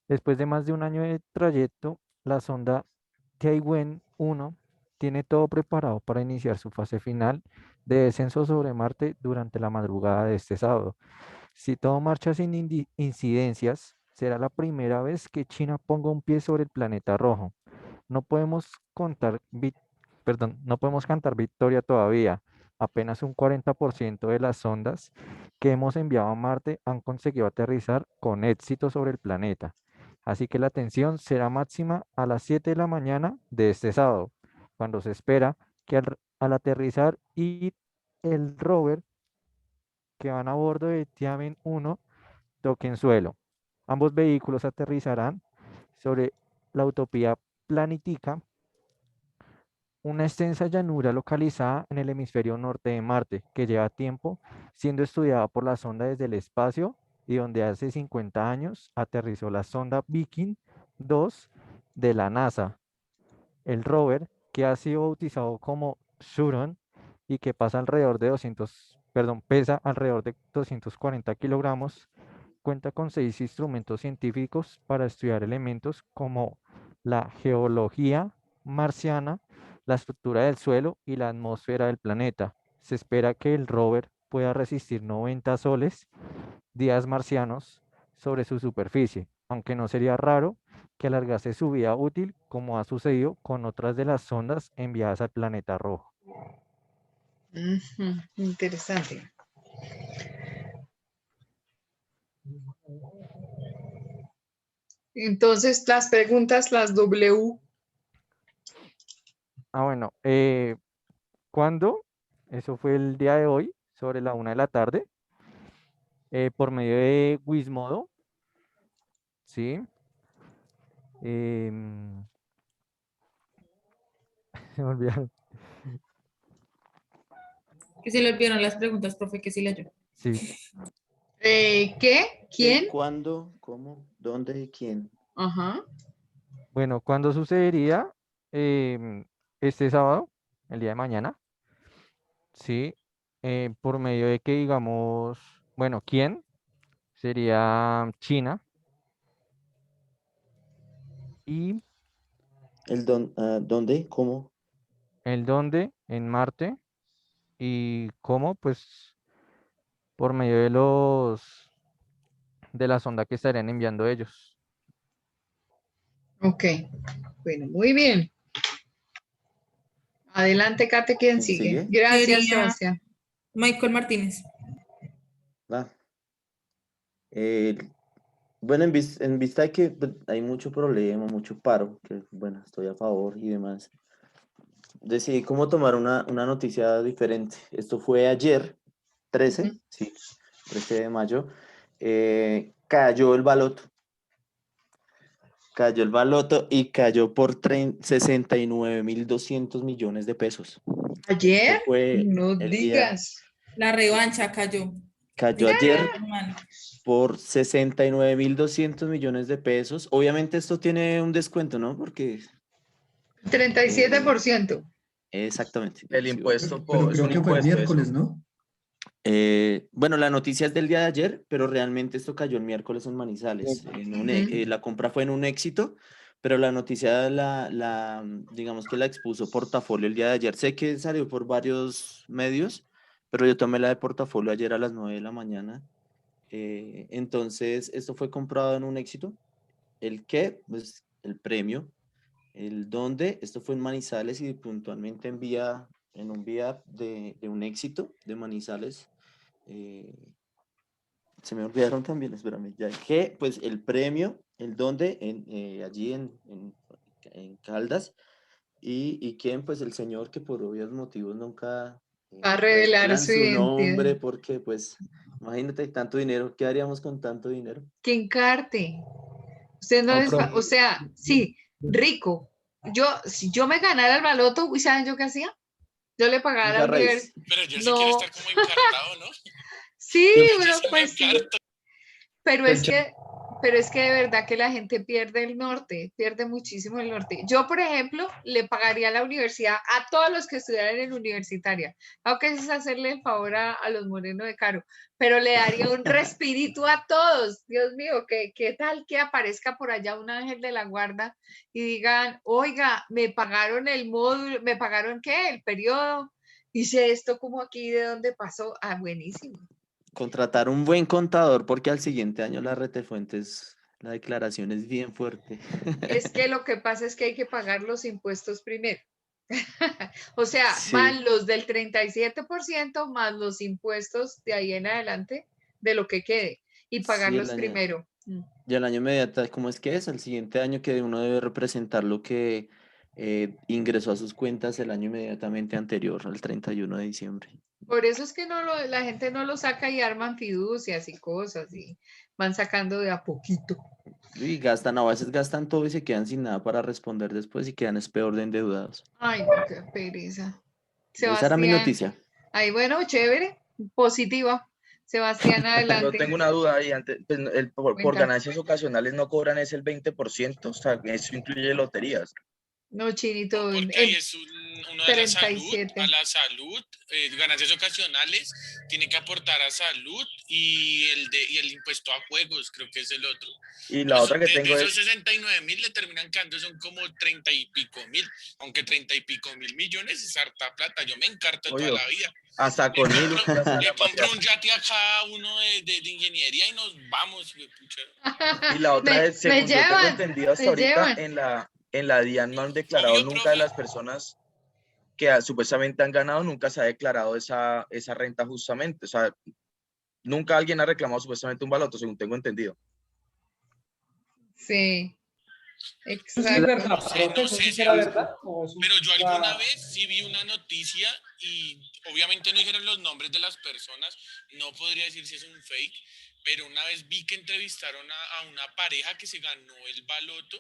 Después de más de un año de trayecto, la sonda Tianwen-1 tiene todo preparado para iniciar su fase final de descenso sobre Marte durante la madrugada de este sábado. Si todo marcha sin incidencias, será la primera vez que China ponga un pie sobre el planeta rojo. No podemos cantar victoria todavía. Apenas un 40% de las sondas que hemos enviado a Marte han conseguido aterrizar con éxito sobre el planeta. Así que la tensión será máxima a las 7 de la mañana de este sábado, cuando se espera que al aterrizar y el rover que van a bordo de Tianwen-1 toquen suelo. Ambos vehículos aterrizarán sobre la utopía Planitica, una extensa llanura localizada en el hemisferio norte de Marte, que lleva tiempo siendo estudiada por la sonda desde el espacio y donde hace 50 años aterrizó la sonda Viking 2 de la NASA. El rover, que ha sido bautizado como Suron y que pesa alrededor de 240 kilogramos, cuenta con 6 instrumentos científicos para estudiar elementos como la geología marciana, la estructura del suelo y la atmósfera del planeta. Se espera que el rover pueda resistir 90 soles, días marcianos, sobre su superficie, aunque no sería raro que alargase su vida útil, como ha sucedido con otras de las sondas enviadas al planeta rojo. Interesante. Entonces, las preguntas, las W. Bueno, ¿cuándo? Eso fue el día de hoy, sobre la 1 de la tarde, por medio de Gizmodo, ¿sí? Se me olvidaron. Que se le olvidaron las preguntas, profe, que sí leyó. Sí. ¿Qué? ¿Quién? ¿Cuándo? ¿Cómo? ¿Dónde? ¿Quién? Ajá. Bueno, ¿cuándo sucedería? Este sábado, el día de mañana, ¿sí? Por medio de que digamos, bueno, ¿quién? Sería China y ¿Dónde? ¿Cómo? el dónde en Marte y cómo, pues por medio de la sonda que estarían enviando ellos. Ok, bueno, muy bien. Adelante, Kate, ¿quién ¿Quién sigue? sigue? Gracias, Sería Sebastián. Michael Martínez. Va. Eh, bueno, en vista de que pues, hay mucho problema, mucho paro, que bueno, estoy a favor y demás, decidí cómo tomar una noticia diferente. Esto fue ayer, 13, Ujú. sí, 13 de mayo, cayó el baloto. Cayó el baloto y cayó por 69.200 millones de pesos. ¿Ayer? Esto fue No el día, digas. La revancha cayó. cayó ayer Hermano. por 69.200 millones de pesos. Obviamente esto tiene un descuento, ¿no? Porque 37%. exactamente. El Sí, impuesto Pero es creo un que fue el impuesto eso. miércoles, ¿no? bueno, la noticia es del día de ayer, pero realmente esto cayó el miércoles en Manizales. Ujú. La compra fue en un éxito, pero la noticia digamos que la expuso Portafolio el día de ayer. Sé que salió por varios medios, pero yo tomé la de Portafolio ayer a las 9 de la mañana. Entonces, esto fue comprado en un éxito. ¿El qué? Pues el premio. ¿El dónde? Esto fue en Manizales y puntualmente en un vía de un éxito de Manizales. eh, Se me olvidaron también, espérame, ya que pues el premio, el dónde, allí en Caldas, y quién, pues el señor que por obvios motivos nunca Va a revelar revelan su su identidad. nombre, porque pues imagínate tanto dinero, ¿qué haríamos con tanto dinero? Que encarte. Usted no No, es, o sea, sí, rico. Si yo me ganara el baloto, ¿y ¿saben yo qué hacía? Yo le pagaba a la Finca raíz. universidad. Pero yo sí quiero No, estar como encartado, ¿no? sí, Yo bueno, sí me pues sí. encarto. Pero es que de verdad que la gente pierde el norte, pierde muchísimo el norte. Yo, por ejemplo, le pagaría a la universidad a todos los que estudiaran en universitaria, aunque es hacerle el favor a los morenos de Caro, pero le daría un respirito a todos. Dios mío, ¿qué tal que aparezca por allá un ángel de la guarda y digan, oiga, me pagaron el módulo, me pagaron qué, el periodo, hice esto como aquí, ¿de dónde pasó? Ah, buenísimo. Contratar un buen contador, porque al siguiente año la Retefuentes, la declaración es bien fuerte. Es que lo que pasa es que hay que pagar los impuestos primero. O sea, Sí, van los del 37% más los impuestos de ahí en adelante de lo que quede y sí, pagarlos primero. y el año inmediato, ¿cómo es que es? El siguiente año que uno debe representar lo que ingresó a sus cuentas el año inmediatamente anterior, al 31 de diciembre. Por eso es que la gente no lo saca y arman fiducias y cosas y van sacando de a poquito. Y gastan, a veces gastan todo y se quedan sin nada para responder después y quedan es peor de endeudados. Ay, no, qué pereza. Esa era mi Sebastián, noticia. ay, bueno, chévere, positiva. Sebastián, Yo adelante. tengo una duda ahí, antes, pues, por Cuenta. ganancias ocasionales no cobran ese el 20%, o sea, eso incluye loterías. No, Chinito, Porque ahí es uno de la salud, 37. ganancias ocasionales, tiene que aportar a salud y el impuesto a juegos, creo que es el otro. Y la otra que De tengo esos es, 69.000 le terminan quedando, son como 30 y pico mil, aunque 30 y pico mil millones es harta plata, yo me encarto toda obvio, la vida. hasta con 1.000 uno ya sale Le a compro pasear. un yate a cada uno de ingeniería y nos vamos, pucha. Y la otra es, Me según yo tengo llevan, entendido hasta me ahorita, llevan. en la DIAN no han declarado Obvio, nunca de profe. las personas que supuestamente han ganado, nunca se ha declarado esa renta justamente. O sea, nunca alguien ha reclamado supuestamente un baloto, según tengo entendido. Sí, Eso sí es exacto. verdad, No sé, profe, no eso sé, sí será Sebas. verdad. ¿O eso Pero yo alguna está- vez sí vi una noticia y obviamente no dijeron los nombres de las personas, no podría decir si es un fake, pero una vez vi que entrevistaron a una pareja que se ganó el baloto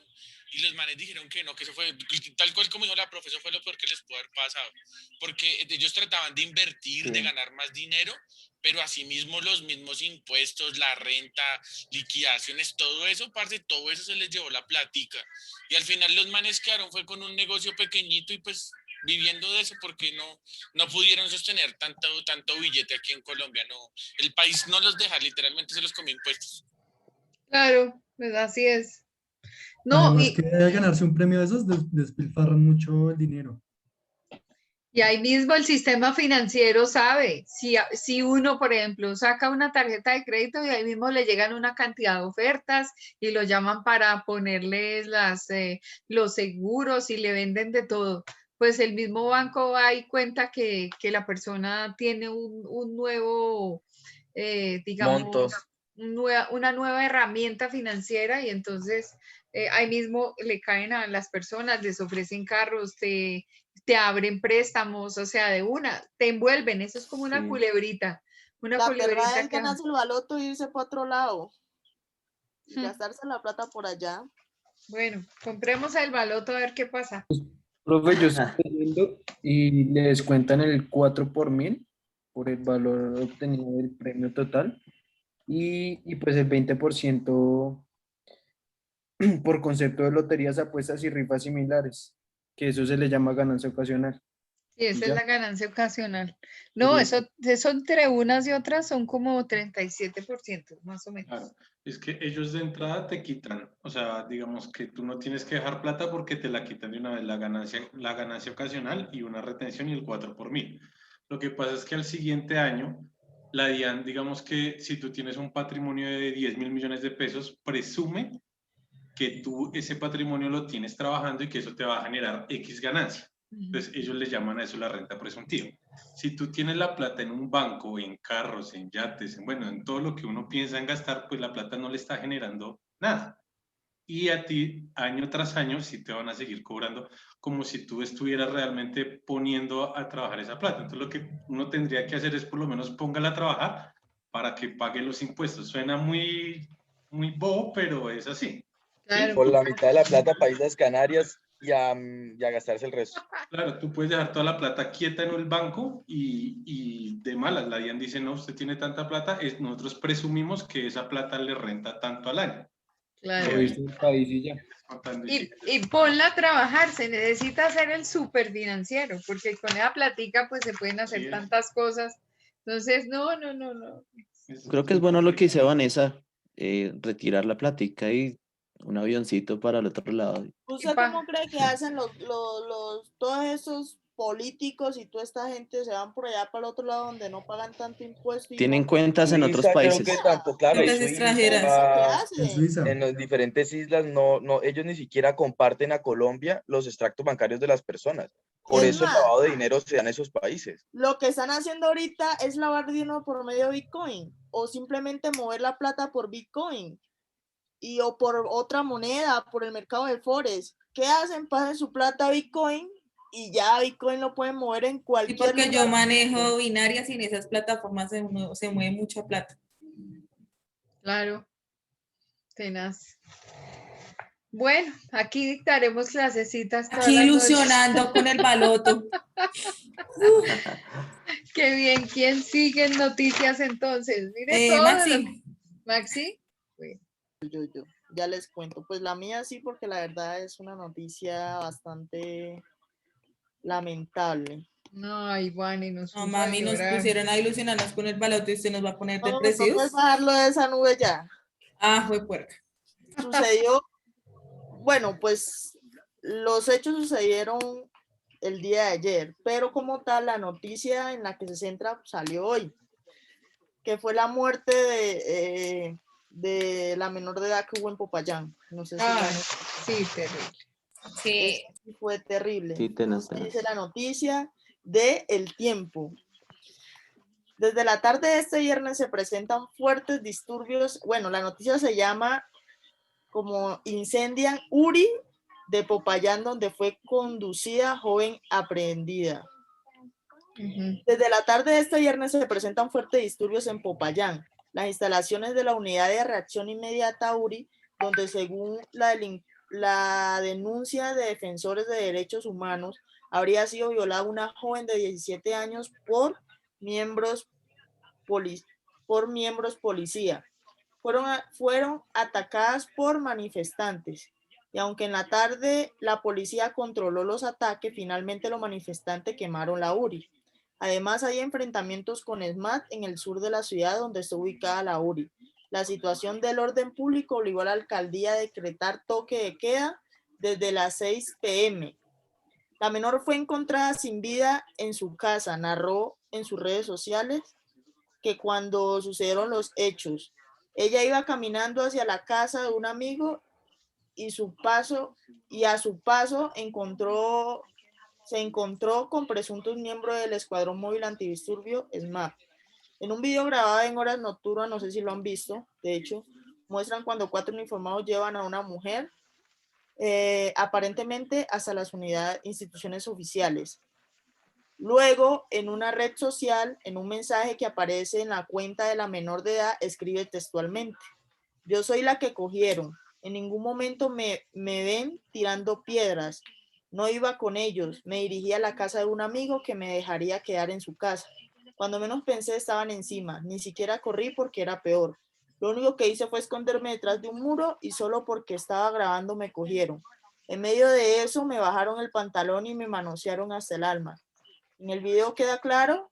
y los manes dijeron que no, que eso fue, tal cual como dijo la profe, eso fue lo peor que les pudo haber pasado, porque ellos trataban de invertir, de ganar más dinero, pero asimismo los mismos impuestos, la renta, liquidaciones, todo eso, parce, todo eso se les llevó la platica, y al final los manes quedaron fue con un negocio pequeñito y pues viviendo de eso porque no pudieron sostener tanto billete aquí en Colombia, no, el país no los deja, literalmente se los comió impuestos. Claro, pues así es. No, Además que al ganarse un premio de esos, despilfarran mucho el dinero. y ahí mismo el sistema financiero sabe, si uno, por ejemplo, saca una tarjeta de crédito y ahí mismo le llegan una cantidad de ofertas y lo llaman para ponerles los seguros y le venden de todo, pues el mismo banco va y cuenta que la persona tiene un nuevo, digamos, Monto. una nueva herramienta financiera y entonces ahí mismo le caen a las personas, les ofrecen carros, te abren préstamos, o sea, de una, te envuelven, eso es como una Sí. culebrita, una La perrada culebrita es que... ganarse el baloto y irse para otro lado. Y Hmm. gastarse la plata por allá. Bueno, compremos el baloto a ver qué pasa. Profe, yo estoy leyendo y le descuentan el 4 por 1000 por el valor obtenido del premio total y pues el 20% por concepto de loterías, apuestas y rifas similares, que eso se le llama ganancia ocasional. Sí, Y esa es ya. la ganancia ocasional. No, eso entre unas y otras son como 37%, más o menos. Claro, es que ellos de entrada te quitan, o sea, digamos que tú no tienes que dejar plata porque te la quitan de una vez la ganancia ocasional y una retención y el 4 por 1000. Lo que pasa es que al siguiente año, la DIAN, digamos que si tú tienes un patrimonio de 10.000 millones de pesos, presume que tú ese patrimonio lo tienes trabajando y que eso te va a generar X ganancia. Entonces ellos le llaman a eso la renta presuntiva. Si tú tienes la plata en un banco, en carros, en yates, bueno, en todo lo que uno piensa en gastar, pues la plata no le está generando nada. Y a ti, año tras año, sí te van a seguir cobrando como si tú estuvieras realmente poniendo a trabajar esa plata. Entonces lo que uno tendría que hacer es por lo menos póngala a trabajar para que pague los impuestos. Suena muy bobo, pero es así. Claro. Por la mitad de la plata para Islas Canarias y a gastarse el resto. Claro, tú puedes dejar toda la plata quieta en el banco y de malas. La DIAN dice, no, usted tiene tanta plata, nosotros presumimos que esa plata le renta tanto al año. Claro. Lo hizo el país y ya. Y ponla a trabajar, se necesita hacer el súper financiero, porque con esa platica pues se pueden hacer tantas cosas. Entonces, no. Creo que es bueno lo que dice Vanessa, retirar la plática y un avioncito para el otro lado. ¿Usted cómo cree que hacen todos esos políticos y toda esta gente se van por allá para el otro lado donde no pagan tanto impuesto? Tienen cuentas en otros Suiza, países. creo que tampoco, claro, Cuentas extranjeras. ¿Qué hacen? En las diferentes islas no, ellos ni siquiera comparten a Colombia los extractos bancarios de las personas. Por Es eso el más, lavado de dinero se da en esos países. Lo que están haciendo ahorita es lavar dinero por medio de Bitcoin o simplemente mover la plata por Bitcoin o por otra moneda, por el mercado de Forex. ¿Qué hacen? Pasen su plata a Bitcoin y ya Bitcoin lo pueden mover en Y cualquier porque yo lugar. manejo binarias y en esas plataformas se mueve mucha plata. Claro, tenaz. Bueno, aquí dictaremos clasecitas. todas Aquí las ilusionando noches. con el baloto. Qué bien, ¿quién sigue en noticias entonces? Mire todo. Maxi. Maxi. Yo, ya les cuento. Pues la mía sí, porque la verdad es una noticia bastante lamentable. No, Ivani, nos No, puso mami, a nos llorar. pusieron a ilusionarnos con el baloto y usted nos va a poner No, depresivos. puedes bajarlo de esa nube ya. Ah, fue puerca. Sucedió, bueno, pues los hechos sucedieron el día de ayer, pero como tal la noticia en la que se centra salió hoy, que fue la muerte de la menor de edad que hubo en Popayán. No sé si sí, terrible. Sí. Fue terrible. Sí, tenaz. Dice la noticia de El Tiempo. Desde la tarde de este viernes se presentan fuertes disturbios. Bueno, la noticia se llama como incendian Uri de Popayán, donde fue conducida joven aprehendida. Desde la tarde de este viernes se presentan fuertes disturbios en Popayán. las instalaciones de la Unidad de Reacción Inmediata URI, donde según la denuncia de defensores de derechos humanos, habría sido violada una joven de 17 años por miembros policía. Fueron atacadas por manifestantes. Y aunque en la tarde la policía controló los ataques, finalmente los manifestantes quemaron la URI. Además, hay enfrentamientos con SMAT en el sur de la ciudad donde está ubicada la URI. La situación del orden público obligó a la alcaldía a decretar toque de queda desde las 6 p.m. La menor fue encontrada sin vida en su casa. Narró en sus redes sociales que cuando sucedieron los hechos, ella iba caminando hacia la casa de un amigo y a su paso se encontró con presuntos miembros del Escuadrón Móvil Antidisturbio SMAP. En un video grabado en horas nocturnas, no sé si lo han visto, de hecho, muestran cuando 4 uniformados llevan a una mujer, aparentemente hasta las instituciones oficiales. Luego, en una red social, en un mensaje que aparece en la cuenta de la menor de edad, escribe textualmente: yo soy la que cogieron. En ningún momento me ven tirando piedras. No iba con ellos. Me dirigí a la casa de un amigo que me dejaría quedar en su casa. Cuando menos pensé, estaban encima. Ni siquiera corrí porque era peor. Lo único que hice fue esconderme detrás de un muro y solo porque estaba grabando me cogieron. En medio de eso me bajaron el pantalón y me manosearon hasta el alma. En el video queda claro,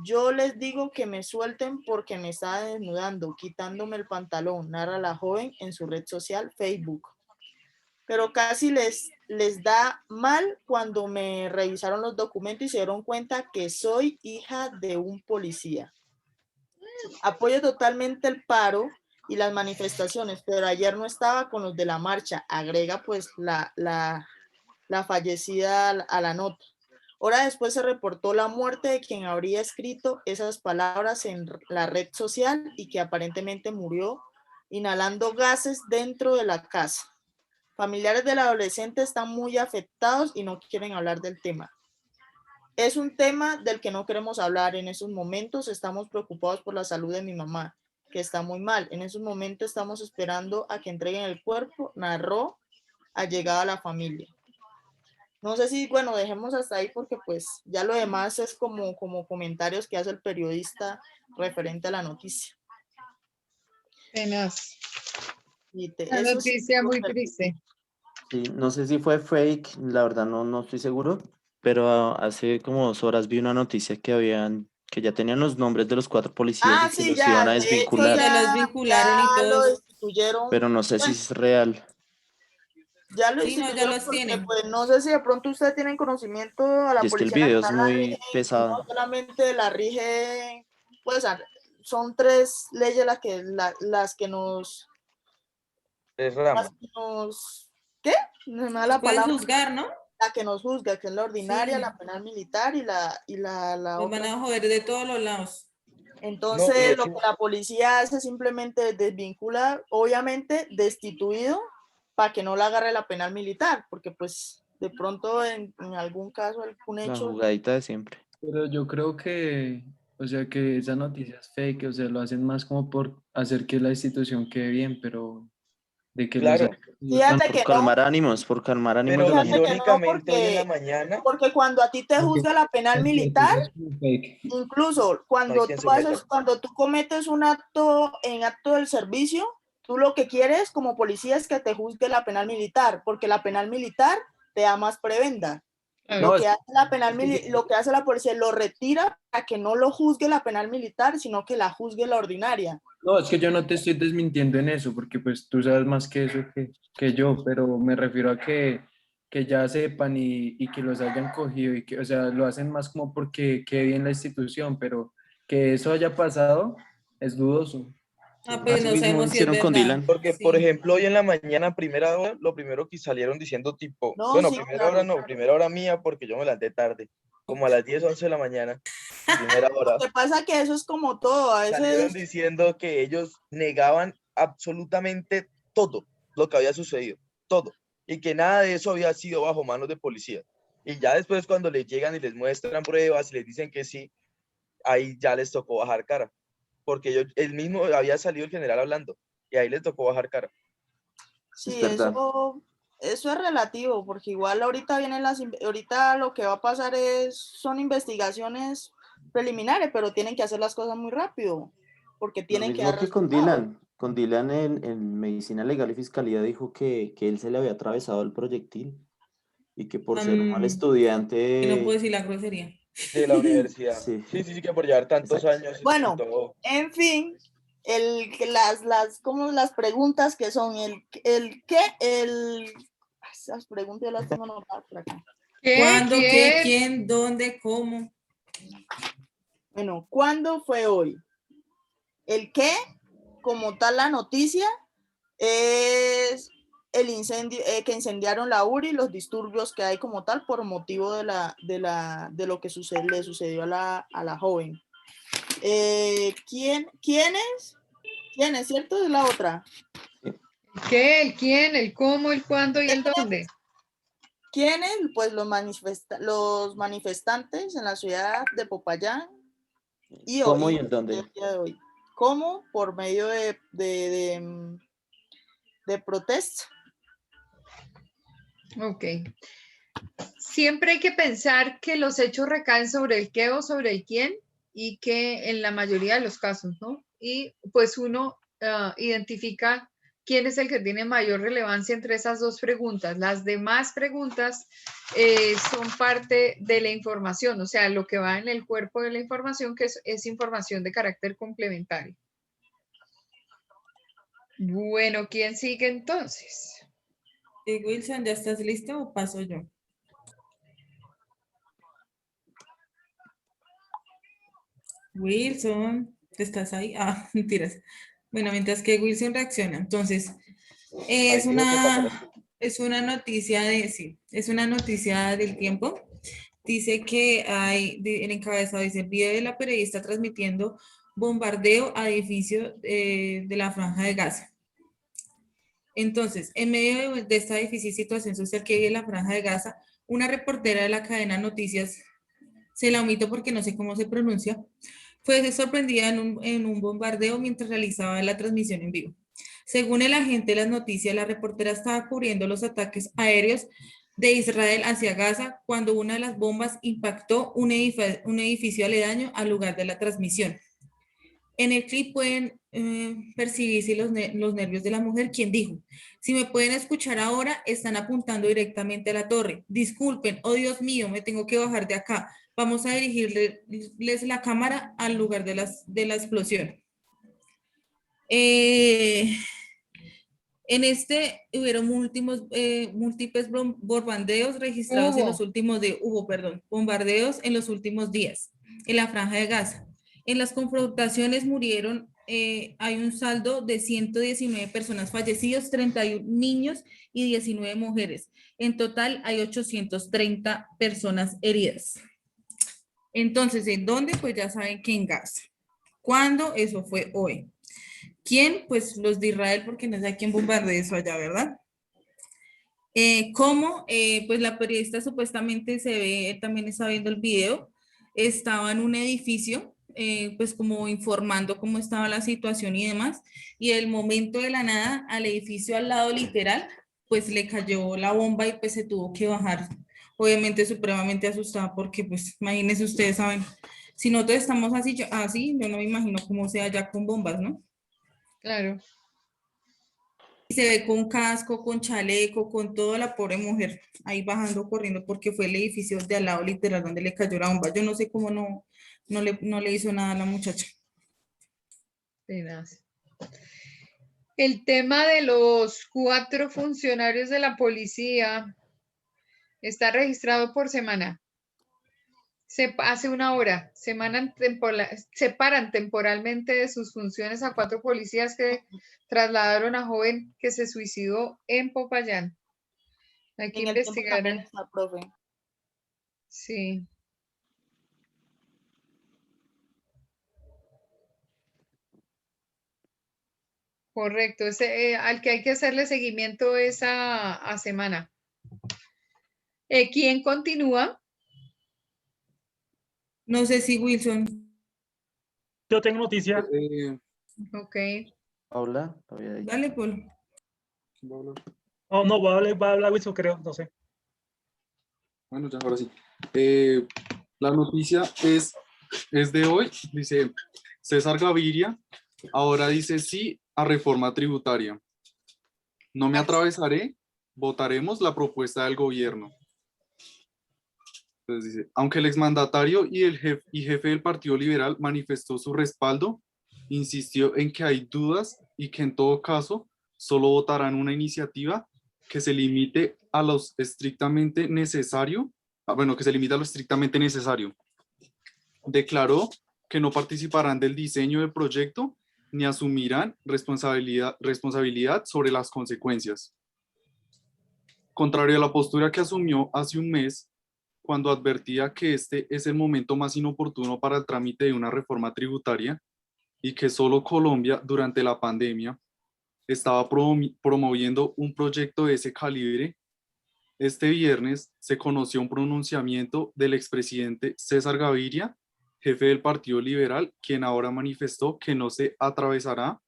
yo les digo que me suelten porque me estaba desnudando, quitándome el pantalón, narra la joven en su red social Facebook. Pero casi les da mal cuando me revisaron los documentos y se dieron cuenta que soy hija de un policía. Apoyo totalmente el paro y las manifestaciones, pero ayer no estaba con los de la marcha, agrega pues la fallecida a la nota. Hora después se reportó la muerte de quien habría escrito esas palabras en la red social y que aparentemente murió inhalando gases dentro de la casa. Familiares del adolescente están muy afectados y no quieren hablar del tema. Es un tema del que no queremos hablar en esos momentos. Estamos preocupados por la salud de mi mamá, que está muy mal. En esos momentos estamos esperando a que entreguen el cuerpo, narró allegada a la familia. No sé si, bueno, dejemos hasta ahí porque pues ya lo demás es como comentarios que hace el periodista referente a la noticia. Tenaz. Una noticia muy triste. Sí, no sé si fue fake, la verdad no estoy seguro, pero hace como 2 horas vi una noticia que ya tenían los nombres de los 4 policías y que los iban a desvincular. Ya los vincularon y todo. Lo destituyeron. Pero no sé si es real. Ya lo Sí, no, ya los porque, tienen. pues, no sé si de pronto ustedes tienen conocimiento a la Y es que el Policía video es Nacional, muy pesado. no solamente la rige, pues son 3 leyes las que nos... ¿Qué? No me da la pueden palabra. juzgar, ¿no? La que nos juzga, que es la ordinaria, Sí. la penal militar y la Nos otra. van a joder de todos los lados. Entonces, No, y de lo hecho- que la policía hace simplemente desvincula, obviamente destituido, para que no la agarre la penal militar, porque pues de pronto en algún caso, algún La hecho, jugadita de siempre. Pero yo creo que, o sea, que esa noticia es fake, o sea, lo hacen más como por hacer que la institución quede bien, pero de que Claro. Fíjate que Por calmar ánimos Pero de la Fíjate gente. que no, irónicamente hoy en la mañana porque cuando a ti te juzga la penal militar, incluso no hay cuando quien tú se meta. cuando tú cometes un acto en acto del servicio, tú lo que quieres como policía es que te juzgue la penal militar, porque la penal militar te da más prebenda. No, Lo que hace la policía lo retira para que no lo juzgue la penal militar, sino que la juzgue la ordinaria. no, es que yo no te estoy desmintiendo en eso, porque pues tú sabes más que eso que yo, pero me refiero a que ya sepan y que los hayan cogido y que, o sea, lo hacen más como porque quede bien la institución, pero que eso haya pasado es dudoso. Pues Así no mismo sabemos si es hicieron con verdad. Dylan. Porque, Sí. por ejemplo, hoy en la mañana, primera hora, lo primero que salieron diciendo tipo, No, bueno, sí, primera claro. hora no, primera hora mía porque yo me levanté tarde, como a las 10, 11 de la mañana, primera hora, Lo que pasa que eso es como todo, a salieron veces diciendo que ellos negaban absolutamente todo lo que había sucedido, todo, y que nada de eso había sido bajo manos de policía. Y ya después cuando les llegan y les muestran pruebas y les dicen que sí, ahí ya les tocó bajar cara. él mismo había salido el general hablando y ahí le tocó bajar cara. Sí, Es verdad. eso es relativo, porque igual ahorita ahorita lo que va a pasar son investigaciones preliminares, pero tienen que hacer las cosas muy rápido, porque Lo tienen que mismo dar que con resultados. Dylan. Con Dylan en Medicina Legal y Fiscalía dijo que él se le había atravesado el proyectil y que por ser un mal Que no puedo estudiante, decir la grosería. De la universidad. sí, Sí, que por llevar tantos exacto. años y Bueno, todo. en fin, como las preguntas que son esas preguntas yo las tengo anotadas por acá. ¿Cuándo, qué, ¿Quién? quién, dónde, cómo? Bueno, ¿cuándo fue hoy? El qué, como tal la noticia, es el incendio, que incendiaron la URI, los disturbios que hay como tal por motivo de lo que le sucedió a la joven. ¿Quién es? ¿Quién es, cierto? Es la otra. ¿Qué? ¿El quién? ¿El cómo? ¿El cuándo? ¿Y el dónde? ¿Quiénes? Pues los manifestantes en la ciudad de Popayán y ¿Cómo y hoy, en dónde? el día de hoy. ¿Cómo? Por medio de protesta. Ok. Siempre hay que pensar que los hechos recaen sobre el qué o sobre el quién y que en la mayoría de los casos, ¿no? Y pues uno identifica quién es el que tiene mayor relevancia entre esas dos preguntas. Las demás preguntas son parte de la información, o sea, lo que va en el cuerpo de la información, que es información de carácter complementario. Bueno, ¿quién sigue entonces? Wilson, ¿ya estás listo o paso yo? Wilson, ¿estás ahí? Ah, mentiras. Bueno, mientras que Wilson reacciona, entonces, Ahí digo que aparezco. es una noticia sí, es una noticia del Tiempo. Dice que el encabezado dice, el video de la periodista transmitiendo bombardeo a edificio de la Franja de Gaza. Entonces, en medio de esta difícil situación social que vive la Franja de Gaza, una reportera de la cadena Noticias, se la omito porque no sé cómo se pronuncia, fue sorprendida en un bombardeo mientras realizaba la transmisión en vivo. Según el agente de las noticias, la reportera estaba cubriendo los ataques aéreos de Israel hacia Gaza cuando una de las bombas impactó un edificio aledaño al lugar de la transmisión. En el clip pueden percibirse los nervios de la mujer, quien dijo, si me pueden escuchar ahora, están apuntando directamente a la torre. Disculpen, oh Dios mío, me tengo que bajar de acá. Vamos a dirigirles la cámara al lugar de la explosión. En hubieron múltiples bombardeos registrados en los últimos bombardeos en los últimos días en la Franja de Gaza. En las confrontaciones murieron, hay un saldo de 119 personas fallecidas, 31 niños y 19 mujeres. En total hay 830 personas heridas. Entonces, ¿en dónde? Pues ya saben que en Gaza. ¿Cuándo? Eso fue hoy. ¿Quién? Pues los de Israel, porque no sé quién bombardea eso allá, ¿verdad? ¿Cómo? Pues la periodista supuestamente también está viendo el video, estaba en un edificio, pues como informando cómo estaba la situación y demás, y el momento de la nada al edificio al lado literal, pues le cayó la bomba y pues se tuvo que bajar, obviamente supremamente asustada porque pues imagínense ustedes saben, si nosotros estamos así, yo no me imagino cómo sea ya con bombas, ¿no? Claro. Y se ve con casco, con chaleco, con toda la pobre mujer ahí bajando, corriendo, porque fue el edificio de al lado literal donde le cayó la bomba. Yo no sé cómo no le hizo nada a la muchacha. El tema de los 4 funcionarios de la policía está registrado por semana. Hace una hora, separan temporalmente de sus funciones a 4 policías que trasladaron a joven que se suicidó en Popayán. Hay que En el tiempo investigar. también está, profe. Sí. Correcto. Al que hay que hacerle seguimiento es a semana. ¿Quién continúa? No sé si Wilson. Yo tengo noticia. Ok. Paula, había dicho. Dale, Paul. Oh, no, va a hablar Wilson, creo, no sé. Bueno, ya ahora sí. La noticia es de hoy. Dice César Gaviria, ahora dice sí a reforma tributaria. No me atravesaré, votaremos la propuesta del gobierno. Entonces dice, aunque el exmandatario y jefe del Partido Liberal manifestó su respaldo, insistió en que hay dudas y que en todo caso solo votarán una iniciativa que se limite a lo estrictamente necesario. Que se limite a lo estrictamente necesario. Declaró que no participarán del diseño del proyecto ni asumirán responsabilidad sobre las consecuencias. Contrario a la postura que asumió hace un mes, cuando advertía que este es el momento más inoportuno para el trámite de una reforma tributaria y que solo Colombia durante la pandemia estaba promoviendo un proyecto de ese calibre, este viernes se conoció un pronunciamiento del expresidente César Gaviria, jefe del Partido Liberal, quien ahora manifestó que no se atravesará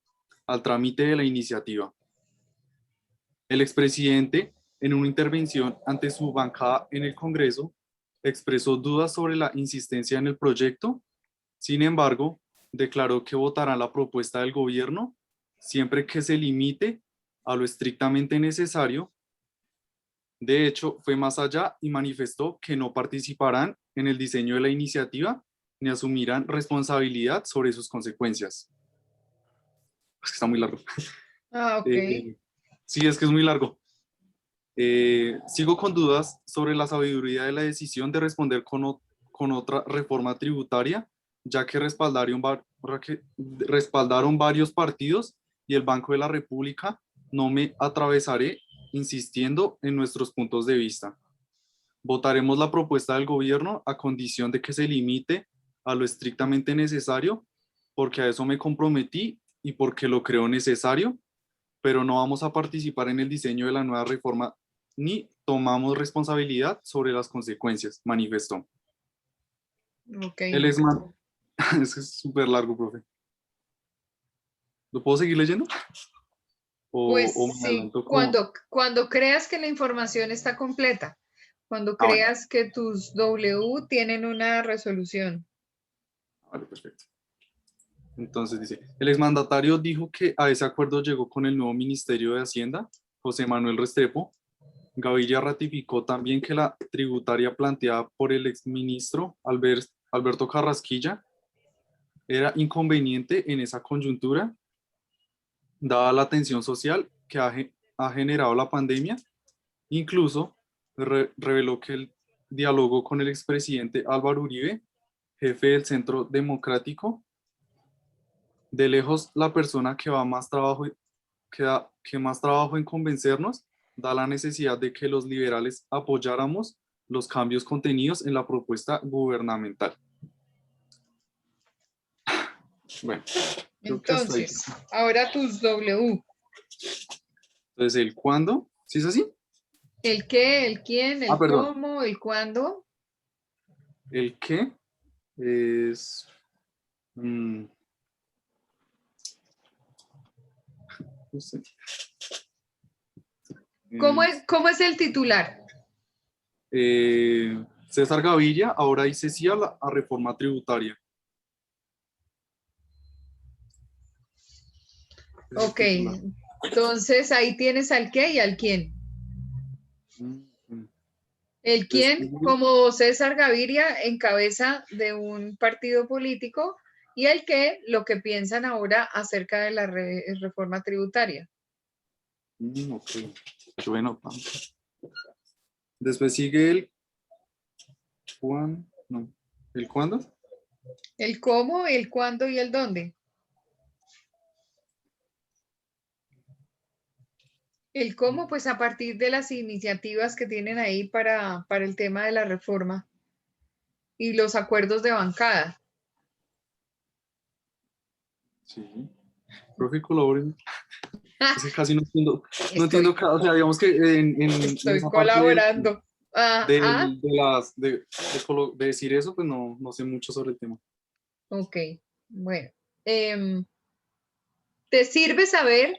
al trámite de la iniciativa. El expresidente, en una intervención ante su bancada en el Congreso, expresó dudas sobre la insistencia en el proyecto. Sin embargo, declaró que votará la propuesta del gobierno siempre que se limite a lo estrictamente necesario. De hecho, fue más allá y manifestó que no participarán en el diseño de la iniciativa ni asumirán responsabilidad sobre sus consecuencias. Es que está muy largo. Ah, ok. Sí, es que es muy largo. Sigo con dudas sobre la sabiduría de la decisión de responder con otra reforma tributaria, ya que respaldaron varios partidos y el Banco de la República. No me atravesaré insistiendo en nuestros puntos de vista. Votaremos la propuesta del gobierno a condición de que se limite a lo estrictamente necesario, porque a eso me comprometí y porque lo creo necesario, pero no vamos a participar en el diseño de la nueva reforma ni tomamos responsabilidad sobre las consecuencias, manifestó. Ok. Es que es súper largo, profe. ¿Lo puedo seguir leyendo? Pues me sí, adelanto como- cuando creas que la información está completa, cuando bueno. creas que tus W tienen una resolución. Vale, perfecto. Entonces dice, el exmandatario dijo que a ese acuerdo llegó con el nuevo Ministerio de Hacienda, José Manuel Restrepo. Gaviria ratificó también que la tributaria planteada por el exministro Alberto Carrasquilla era inconveniente en esa coyuntura, dada la tensión social que ha generado la pandemia. Incluso reveló que el dialogó con el expresidente Álvaro Uribe, jefe del Centro Democrático. De lejos, la persona que más trabajo en convencernos, da la necesidad de que los liberales apoyáramos los cambios contenidos en la propuesta gubernamental. Bueno, creo que hasta ahí. Entonces, ahora tus W. Entonces, ¿el cuándo? ¿Sí es así? El qué, el quién, el perdón. cómo, el cuándo. ¿El qué? Es... no sé. ¿Cómo es el titular? César Gaviria ahora dice sí a reforma tributaria. Ok, entonces ahí tienes al qué y al quién. El quién, como César Gaviria, en cabeza de un partido político, y el qué, lo que piensan ahora acerca de la reforma tributaria. Ok, bueno. Después sigue el ¿el cuándo? El cómo, el cuándo y el dónde. El cómo, pues a partir de las iniciativas que tienen ahí para el tema de la reforma y los acuerdos de bancada. Sí. Profe, colaboren. Es que casi no entiendo, o sea, digamos que en Estoy esa colaborando. parte de decir eso, pues no sé mucho sobre el tema. Ok, bueno. te sirve saber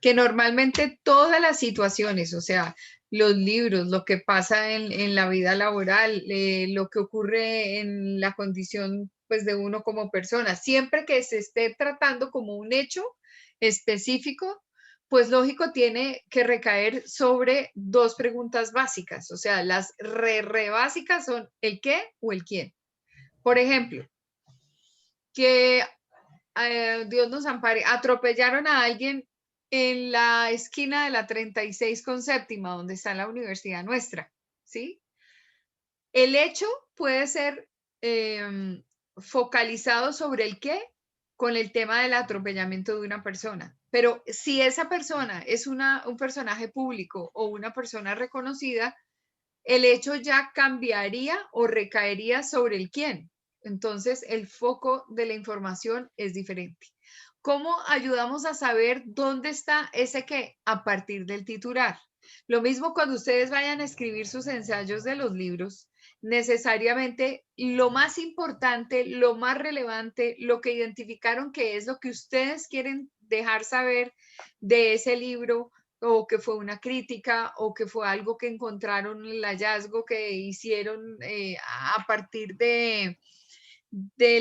que normalmente todas las situaciones, o sea, los libros, lo que pasa en la vida laboral, lo que ocurre en la condición pues, de uno como persona, siempre que se esté tratando como un hecho específico, pues lógico tiene que recaer sobre dos preguntas básicas, o sea, las re básicas son el qué o el quién. Por ejemplo, que Dios nos ampare, atropellaron a alguien en la esquina de la 36 con séptima, donde está la universidad nuestra, ¿sí? El hecho puede ser focalizado sobre el qué con el tema del atropellamiento de una persona, pero si esa persona es un personaje público o una persona reconocida, el hecho ya cambiaría o recaería sobre el quién. Entonces, el foco de la información es diferente. ¿Cómo ayudamos a saber dónde está ese qué? A partir del titular. Lo mismo cuando ustedes vayan a escribir sus ensayos de los libros, necesariamente lo más importante, lo más relevante, lo que identificaron que es lo que ustedes quieren dejar saber de ese libro, o que fue una crítica, o que fue algo que encontraron, el hallazgo que hicieron a partir de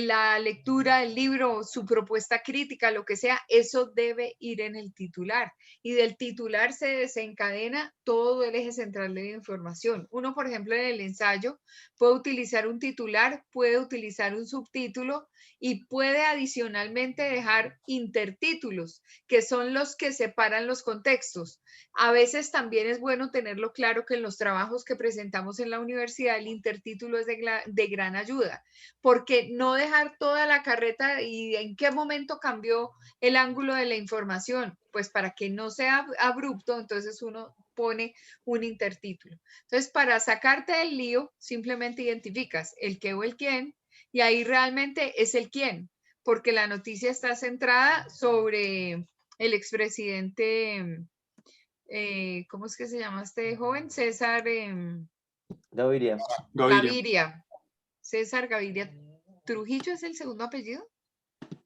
la lectura del libro, su propuesta crítica, lo que sea, eso debe ir en el titular. Y del titular se desencadena todo el eje central de la información. Uno, por ejemplo, en el ensayo puede utilizar un titular, puede utilizar un subtítulo y puede adicionalmente dejar intertítulos, que son los que separan los contextos. A veces también es bueno tenerlo claro que en los trabajos que presentamos en la universidad el intertítulo es de gran ayuda, porque no dejar toda la carreta y en qué momento cambió el ángulo de la información, pues para que no sea abrupto, entonces uno pone un intertítulo. Entonces, para sacarte del lío, simplemente identificas el qué o el quién, y ahí realmente es el quién, porque la noticia está centrada sobre el expresidente, ¿cómo es que se llama este joven? César Gaviria. Gaviria. César Gaviria Trujillo es el segundo apellido,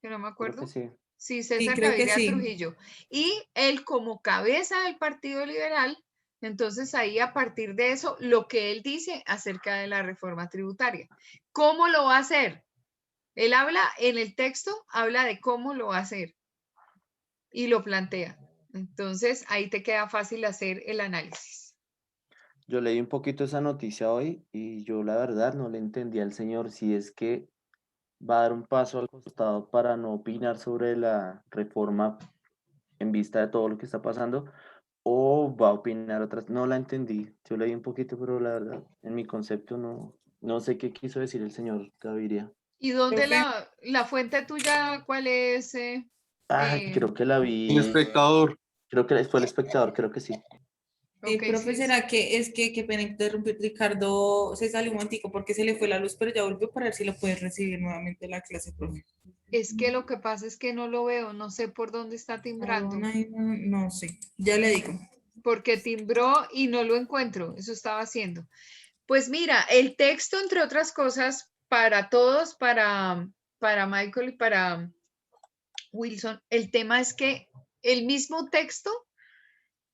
que no me acuerdo. Creo que sí. Sí, César creo que Gaviria sí. Trujillo. Y él como cabeza del Partido Liberal, entonces ahí a partir de eso, lo que él dice acerca de la reforma tributaria. ¿Cómo lo va a hacer? Él habla en el texto, habla de cómo lo va a hacer y lo plantea. Entonces ahí te queda fácil hacer el análisis. Yo leí un poquito esa noticia hoy y yo la verdad no le entendí al señor si es que va a dar un paso al costado para no opinar sobre la reforma en vista de todo lo que está pasando o va a opinar otras. No la entendí. Yo leí un poquito, pero la verdad, en mi concepto no sé qué quiso decir el señor Gaviria. ¿Y dónde Profe. la fuente tuya cuál es? Creo que la El vi. espectador. Creo que fue el espectador, creo que sí. Sí, Ok, profe, sí, ¿será que es que qué pena interrumpir? Ricardo se salió un momentico porque se le fue la luz, pero ya volvió para ver si lo puedes recibir nuevamente la clase, profe. Es que lo que pasa es que no lo veo, no sé por dónde está timbrando. No sé, ya le digo. Porque timbró y no lo encuentro, eso estaba haciendo. Pues mira, el texto, entre otras cosas, para todos, para Michael y para Wilson, el tema es que el mismo texto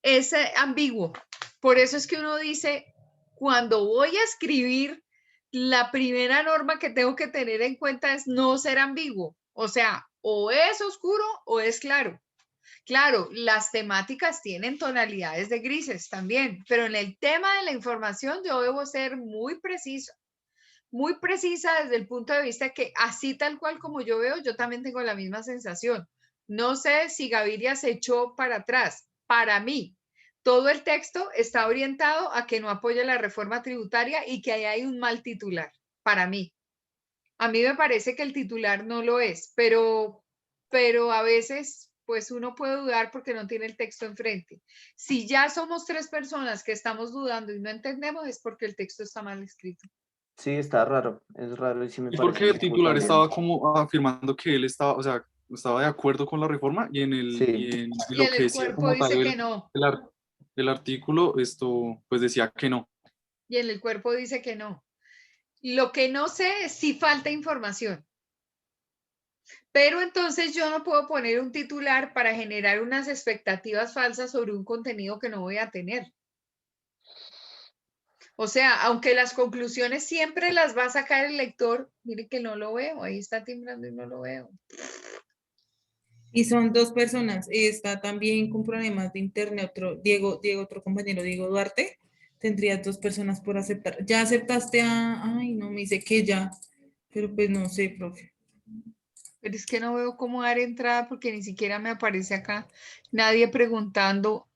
es ambiguo. Por eso es que uno dice, cuando voy a escribir, la primera norma que tengo que tener en cuenta es no ser ambiguo. O sea, o es oscuro o es claro. Claro, las temáticas tienen tonalidades de grises también, pero en el tema de la información yo debo ser muy precisa desde el punto de vista que así tal cual como yo veo, yo también tengo la misma sensación. No sé si Gaviria se echó para atrás. Para mí, todo el texto está orientado a que no apoya la reforma tributaria y que ahí hay un mal titular, para mí. A mí me parece que el titular no lo es, pero a veces pues uno puede dudar porque no tiene el texto enfrente. Si ya somos 3 personas que estamos dudando y no entendemos, es porque el texto está mal escrito. Sí, está raro, es raro y sí me Es parece porque el ambiguo titular también. estaba como afirmando que él estaba, o sea, estaba de acuerdo con la reforma y en Sí. y Y lo en que el decía cuerpo como tal dice que no. el artículo, esto, pues decía que no. Y en el cuerpo dice que no. Lo que no sé es si falta información. Pero entonces yo no puedo poner un titular para generar unas expectativas falsas sobre un contenido que no voy a tener. O sea, aunque las conclusiones siempre las va a sacar el lector, mire que no lo veo, ahí está timbrando y no lo veo. Y son dos personas. Está también con problemas de internet, Diego, otro compañero, Diego Duarte. Tendrías dos personas por aceptar. Ya aceptaste ay, no, me dice que ya, pero pues no sé, profe. Pero es que no veo cómo dar entrada porque ni siquiera me aparece acá nadie preguntando.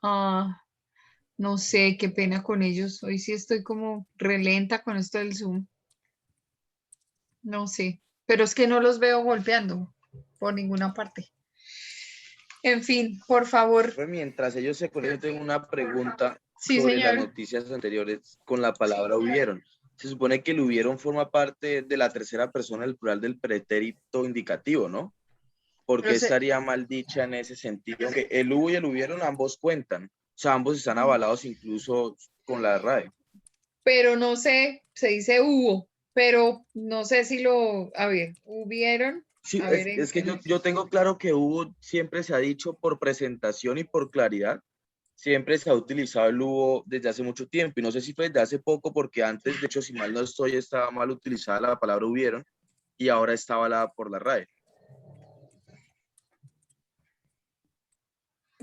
No sé, qué pena con ellos. Hoy sí estoy como relenta con esto del Zoom. No sé, pero es que no los veo golpeando por ninguna parte. En fin, por favor. Mientras ellos se conectan, tengo una pregunta Sí, sobre las señor. noticias anteriores con la palabra hubieron. Se supone que el hubieron forma parte de la tercera persona del plural del pretérito indicativo, ¿no? ¿Por qué Pero se- estaría mal dicha en ese sentido? Que el hubo y el hubieron ambos cuentan. O sea, ambos están avalados incluso con la RAE. Pero no sé, se dice hubo, pero no sé si a ver, hubieron. Sí, A ver, es que yo tengo claro que hubo, siempre se ha dicho por presentación y por claridad, siempre se ha utilizado el hubo desde hace mucho tiempo, y no sé si fue desde hace poco, porque antes, de hecho, si mal no estoy, estaba mal utilizada la palabra hubieron, y ahora está avalada por la RAE.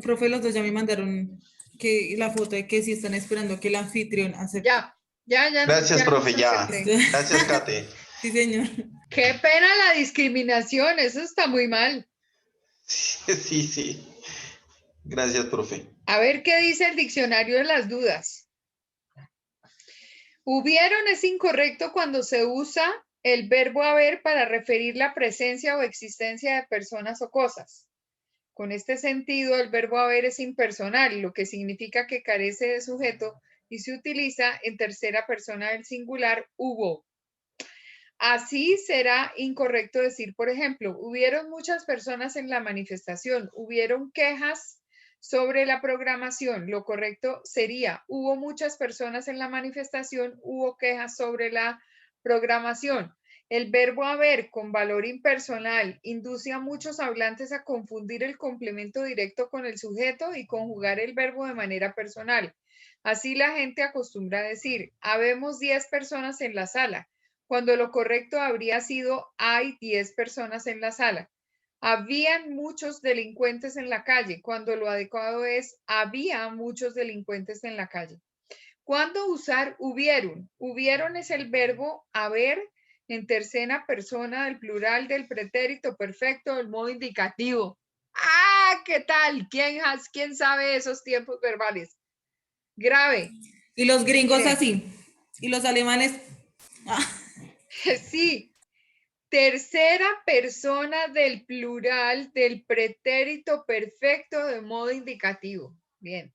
Profe, los dos ya me mandaron que la foto de que sí están esperando que el anfitrión acepte. Ya. Gracias, ya profe, los ya. acepté. Gracias, Kate. Sí, señor. Qué pena la discriminación, eso está muy mal. Sí. Gracias, profe. A ver qué dice el diccionario de las dudas. Hubieron es incorrecto cuando se usa el verbo haber para referir la presencia o existencia de personas o cosas. Con este sentido, el verbo haber es impersonal, lo que significa que carece de sujeto y se utiliza en tercera persona del singular hubo. Así será incorrecto decir, por ejemplo, hubieron muchas personas en la manifestación, hubieron quejas sobre la programación. Lo correcto sería, hubo muchas personas en la manifestación, hubo quejas sobre la programación. El verbo haber con valor impersonal induce a muchos hablantes a confundir el complemento directo con el sujeto y conjugar el verbo de manera personal. Así la gente acostumbra a decir, habemos 10 personas en la sala, cuando lo correcto habría sido hay 10 personas en la sala. Habían muchos delincuentes en la calle, cuando lo adecuado es había muchos delincuentes en la calle. ¿Cuándo usar hubieron? Hubieron es el verbo haber en tercera persona del plural del pretérito perfecto del modo indicativo. ¡Ah! ¿Qué tal? ¿Quién sabe esos tiempos verbales? Grave. Y los gringos Mire. así. Y los alemanes. Sí. Tercera persona del plural del pretérito perfecto de modo indicativo. Bien.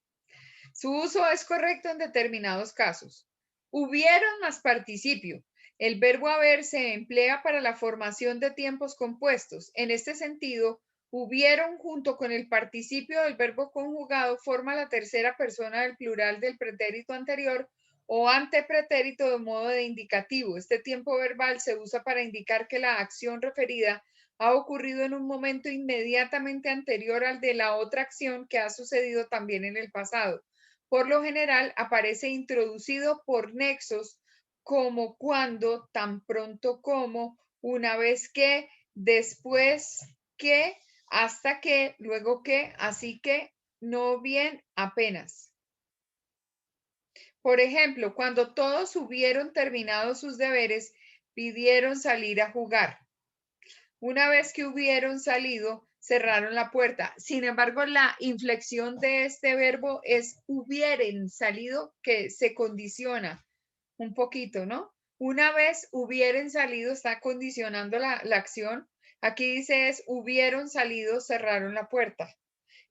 Su uso es correcto en determinados casos. Hubieron más participio. El verbo haber se emplea para la formación de tiempos compuestos. En este sentido, hubieron junto con el participio del verbo conjugado forma la tercera persona del plural del pretérito anterior o antepretérito de modo de indicativo. Este tiempo verbal se usa para indicar que la acción referida ha ocurrido en un momento inmediatamente anterior al de la otra acción que ha sucedido también en el pasado. Por lo general aparece introducido por nexos como cuando, tan pronto como, una vez que, después que, hasta que, luego que, así que, no bien, apenas. Por ejemplo, cuando todos hubieron terminado sus deberes, pidieron salir a jugar. Una vez que hubieron salido, cerraron la puerta. Sin embargo, la inflexión de este verbo es hubieren salido, que se condiciona un poquito, ¿no? Una vez hubieran salido, está condicionando la acción. Aquí dice es hubieron salido, cerraron la puerta.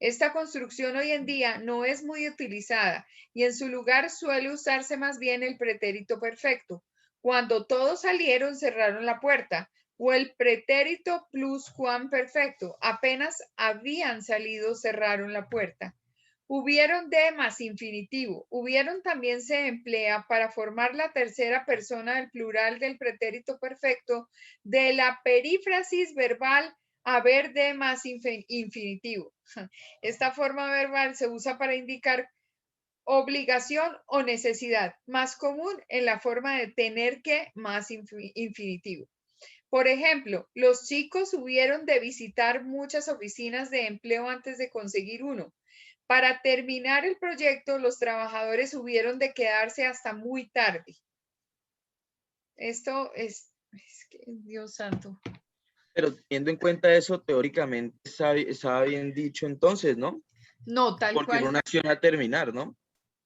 Esta construcción hoy en día no es muy utilizada y en su lugar suele usarse más bien el pretérito perfecto. Cuando todos salieron, cerraron la puerta. O el pretérito pluscuamperfecto. Apenas habían salido, cerraron la puerta. Hubieron de más infinitivo. Hubieron también se emplea para formar la tercera persona del plural del pretérito perfecto de la perífrasis verbal haber de más infinitivo. Esta forma verbal se usa para indicar obligación o necesidad, más común en la forma de tener que más infinitivo. Por ejemplo, los chicos hubieron de visitar muchas oficinas de empleo antes de conseguir uno. Para terminar el proyecto, los trabajadores hubieron de quedarse hasta muy tarde. Esto es que, Dios santo. Pero teniendo en cuenta eso, teóricamente estaba bien dicho entonces, ¿no? No, tal Porque era cual. una acción a terminar, ¿no?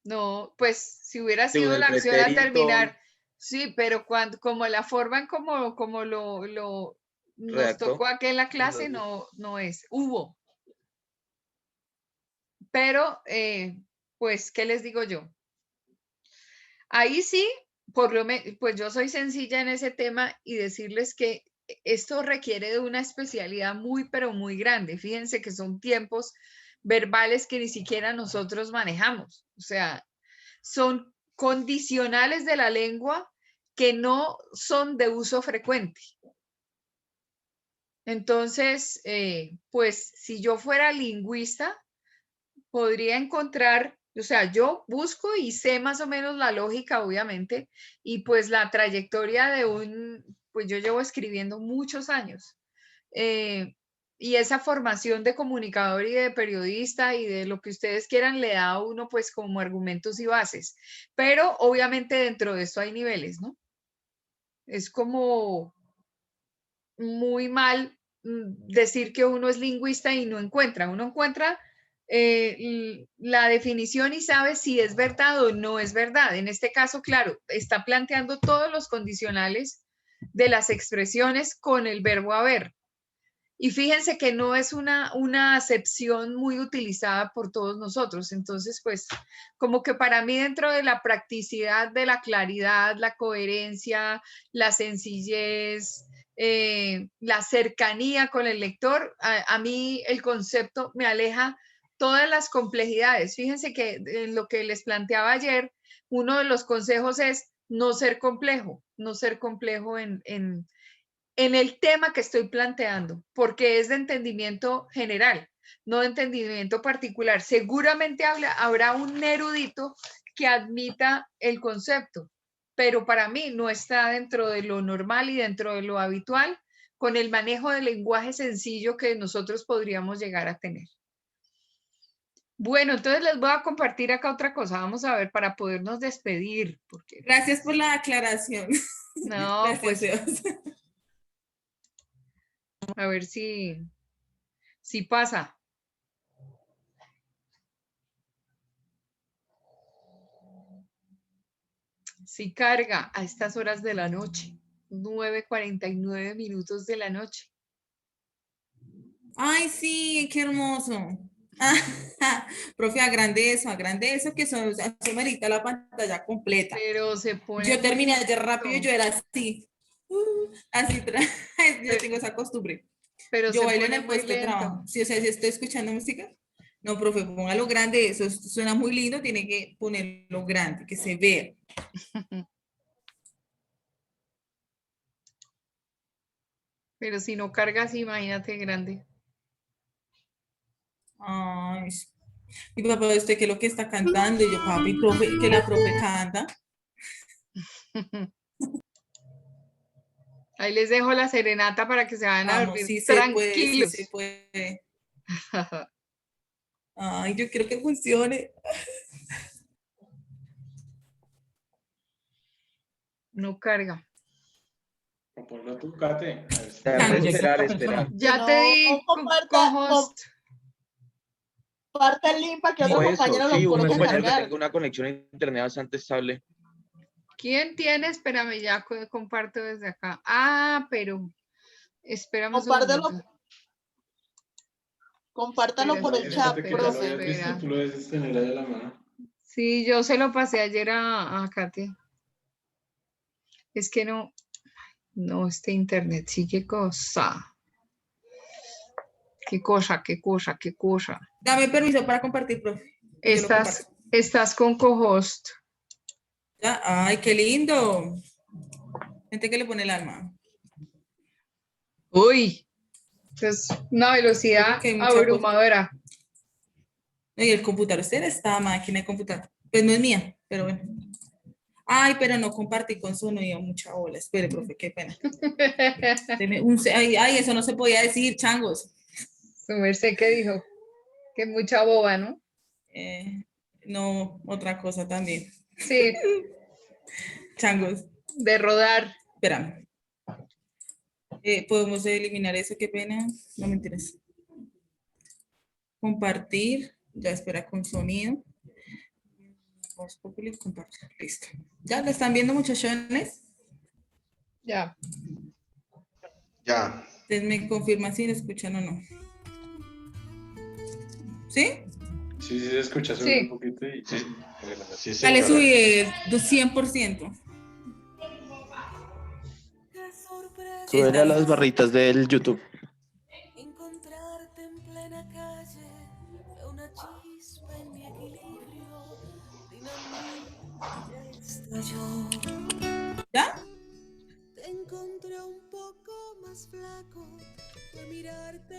No, pues si hubiera Según sido el la acción a pretérito. terminar, sí, pero como la forma en como lo nos Redactó. tocó aquí en la clase, no es. Hubo. Pero, pues, ¿qué les digo yo? Ahí sí, pues yo soy sencilla en ese tema y decirles que esto requiere de una especialidad muy, pero muy grande. Fíjense que son tiempos verbales que ni siquiera nosotros manejamos. O sea, son condicionales de la lengua que no son de uso frecuente. Entonces, pues si yo fuera lingüista, podría encontrar, o sea, yo busco y sé más o menos la lógica, obviamente, y pues la trayectoria pues yo llevo escribiendo muchos años. Y esa formación de comunicador y de periodista y de lo que ustedes quieran le da a uno pues como argumentos y bases. Pero obviamente dentro de esto hay niveles, ¿no? Es como muy mal decir que uno es lingüista y no encuentra. Uno encuentra la definición y sabe si es verdad o no es verdad. En este caso, claro, está planteando todos los condicionales de las expresiones con el verbo haber. Y fíjense que no es una acepción muy utilizada por todos nosotros. Entonces, pues, como que para mí dentro de la practicidad, de la claridad, la coherencia, la sencillez, la cercanía con el lector, a mí el concepto me aleja todas las complejidades. Fíjense que en lo que les planteaba ayer, uno de los consejos es no ser complejo en el tema que estoy planteando, porque es de entendimiento general, no de entendimiento particular. Seguramente habrá un erudito que admita el concepto, pero para mí no está dentro de lo normal y dentro de lo habitual con el manejo del lenguaje sencillo que nosotros podríamos llegar a tener. Bueno, entonces les voy a compartir acá otra cosa. Vamos a ver para podernos despedir. Porque... Gracias por la aclaración. No, gracias, pues... Sebas. A ver si pasa. Si carga a estas horas de la noche. 9:49 minutos de la noche. Ay, sí, qué hermoso. Profe, agrande eso, que eso merita la pantalla completa. Pero se pone. Yo terminé ayer rápido y yo era así. Así, yo tengo esa costumbre. Pero yo se bailo en pone el muy puesto de lento. trabajo. Sí, o sea, si estoy escuchando música, no, profe, póngalo grande, eso suena muy lindo, tiene que ponerlo grande, que se vea. Pero si no cargas, imagínate grande. Ay, mi papá, ¿usted qué es lo que está cantando? Y yo, papi, profe, que la profe canta. Ahí les dejo la serenata para que se vayan a dormir sí tranquilos. Sí se puede. Ay, yo quiero que funcione. No carga. Ponlo tú, Kate. Esperar. Ya te di co-host. Comparta el link para que otro compañero sí, lo un pueda compañero que cargar. tenga una conexión a internet bastante estable. ¿Quién tiene? Espérame, ya comparto desde acá. Ah, pero espérame un segundito. Compártalo por el chat, profe. Tú lo debes tener ahí a la mano. Sí, yo se lo pasé ayer a Kate. Es que no, este internet, sí, qué cosa. Qué cosa. Dame permiso para compartir, profe. Yo lo comparto. Estás con co-host. Ya, ay, qué lindo. Gente que le pone el alma. Uy, es una velocidad Que hay mucha abrumadora. Y el computador, usted esta máquina de computador. Pues no es mía, pero bueno. Ay, pero no compartí con sonido, mucha bola. Espere, profe, qué pena. Ay, eso no se podía decir, changos. Su merced, ¿qué dijo? Que mucha boba, ¿no? No, otra cosa también. Sí. Changos. De rodar. Espérame. Podemos eliminar eso, qué pena. No mentiras. Compartir. Ya espera con sonido. Vamos a compartir. Listo. ¿Ya lo están viendo, muchachones? Ya. Ya. Ustedes me confirman si lo escuchan o no. ¿Sí? Sí, se escucha, sube un poquito y... Sí, Dale, subí 200%. Súbele a las barritas del YouTube. Encontrarte en plena calle fue una chispa en mi equilibrio. Dinamita estalló. ¿Ya? Te encontré un poco más flaco, fue mirarte.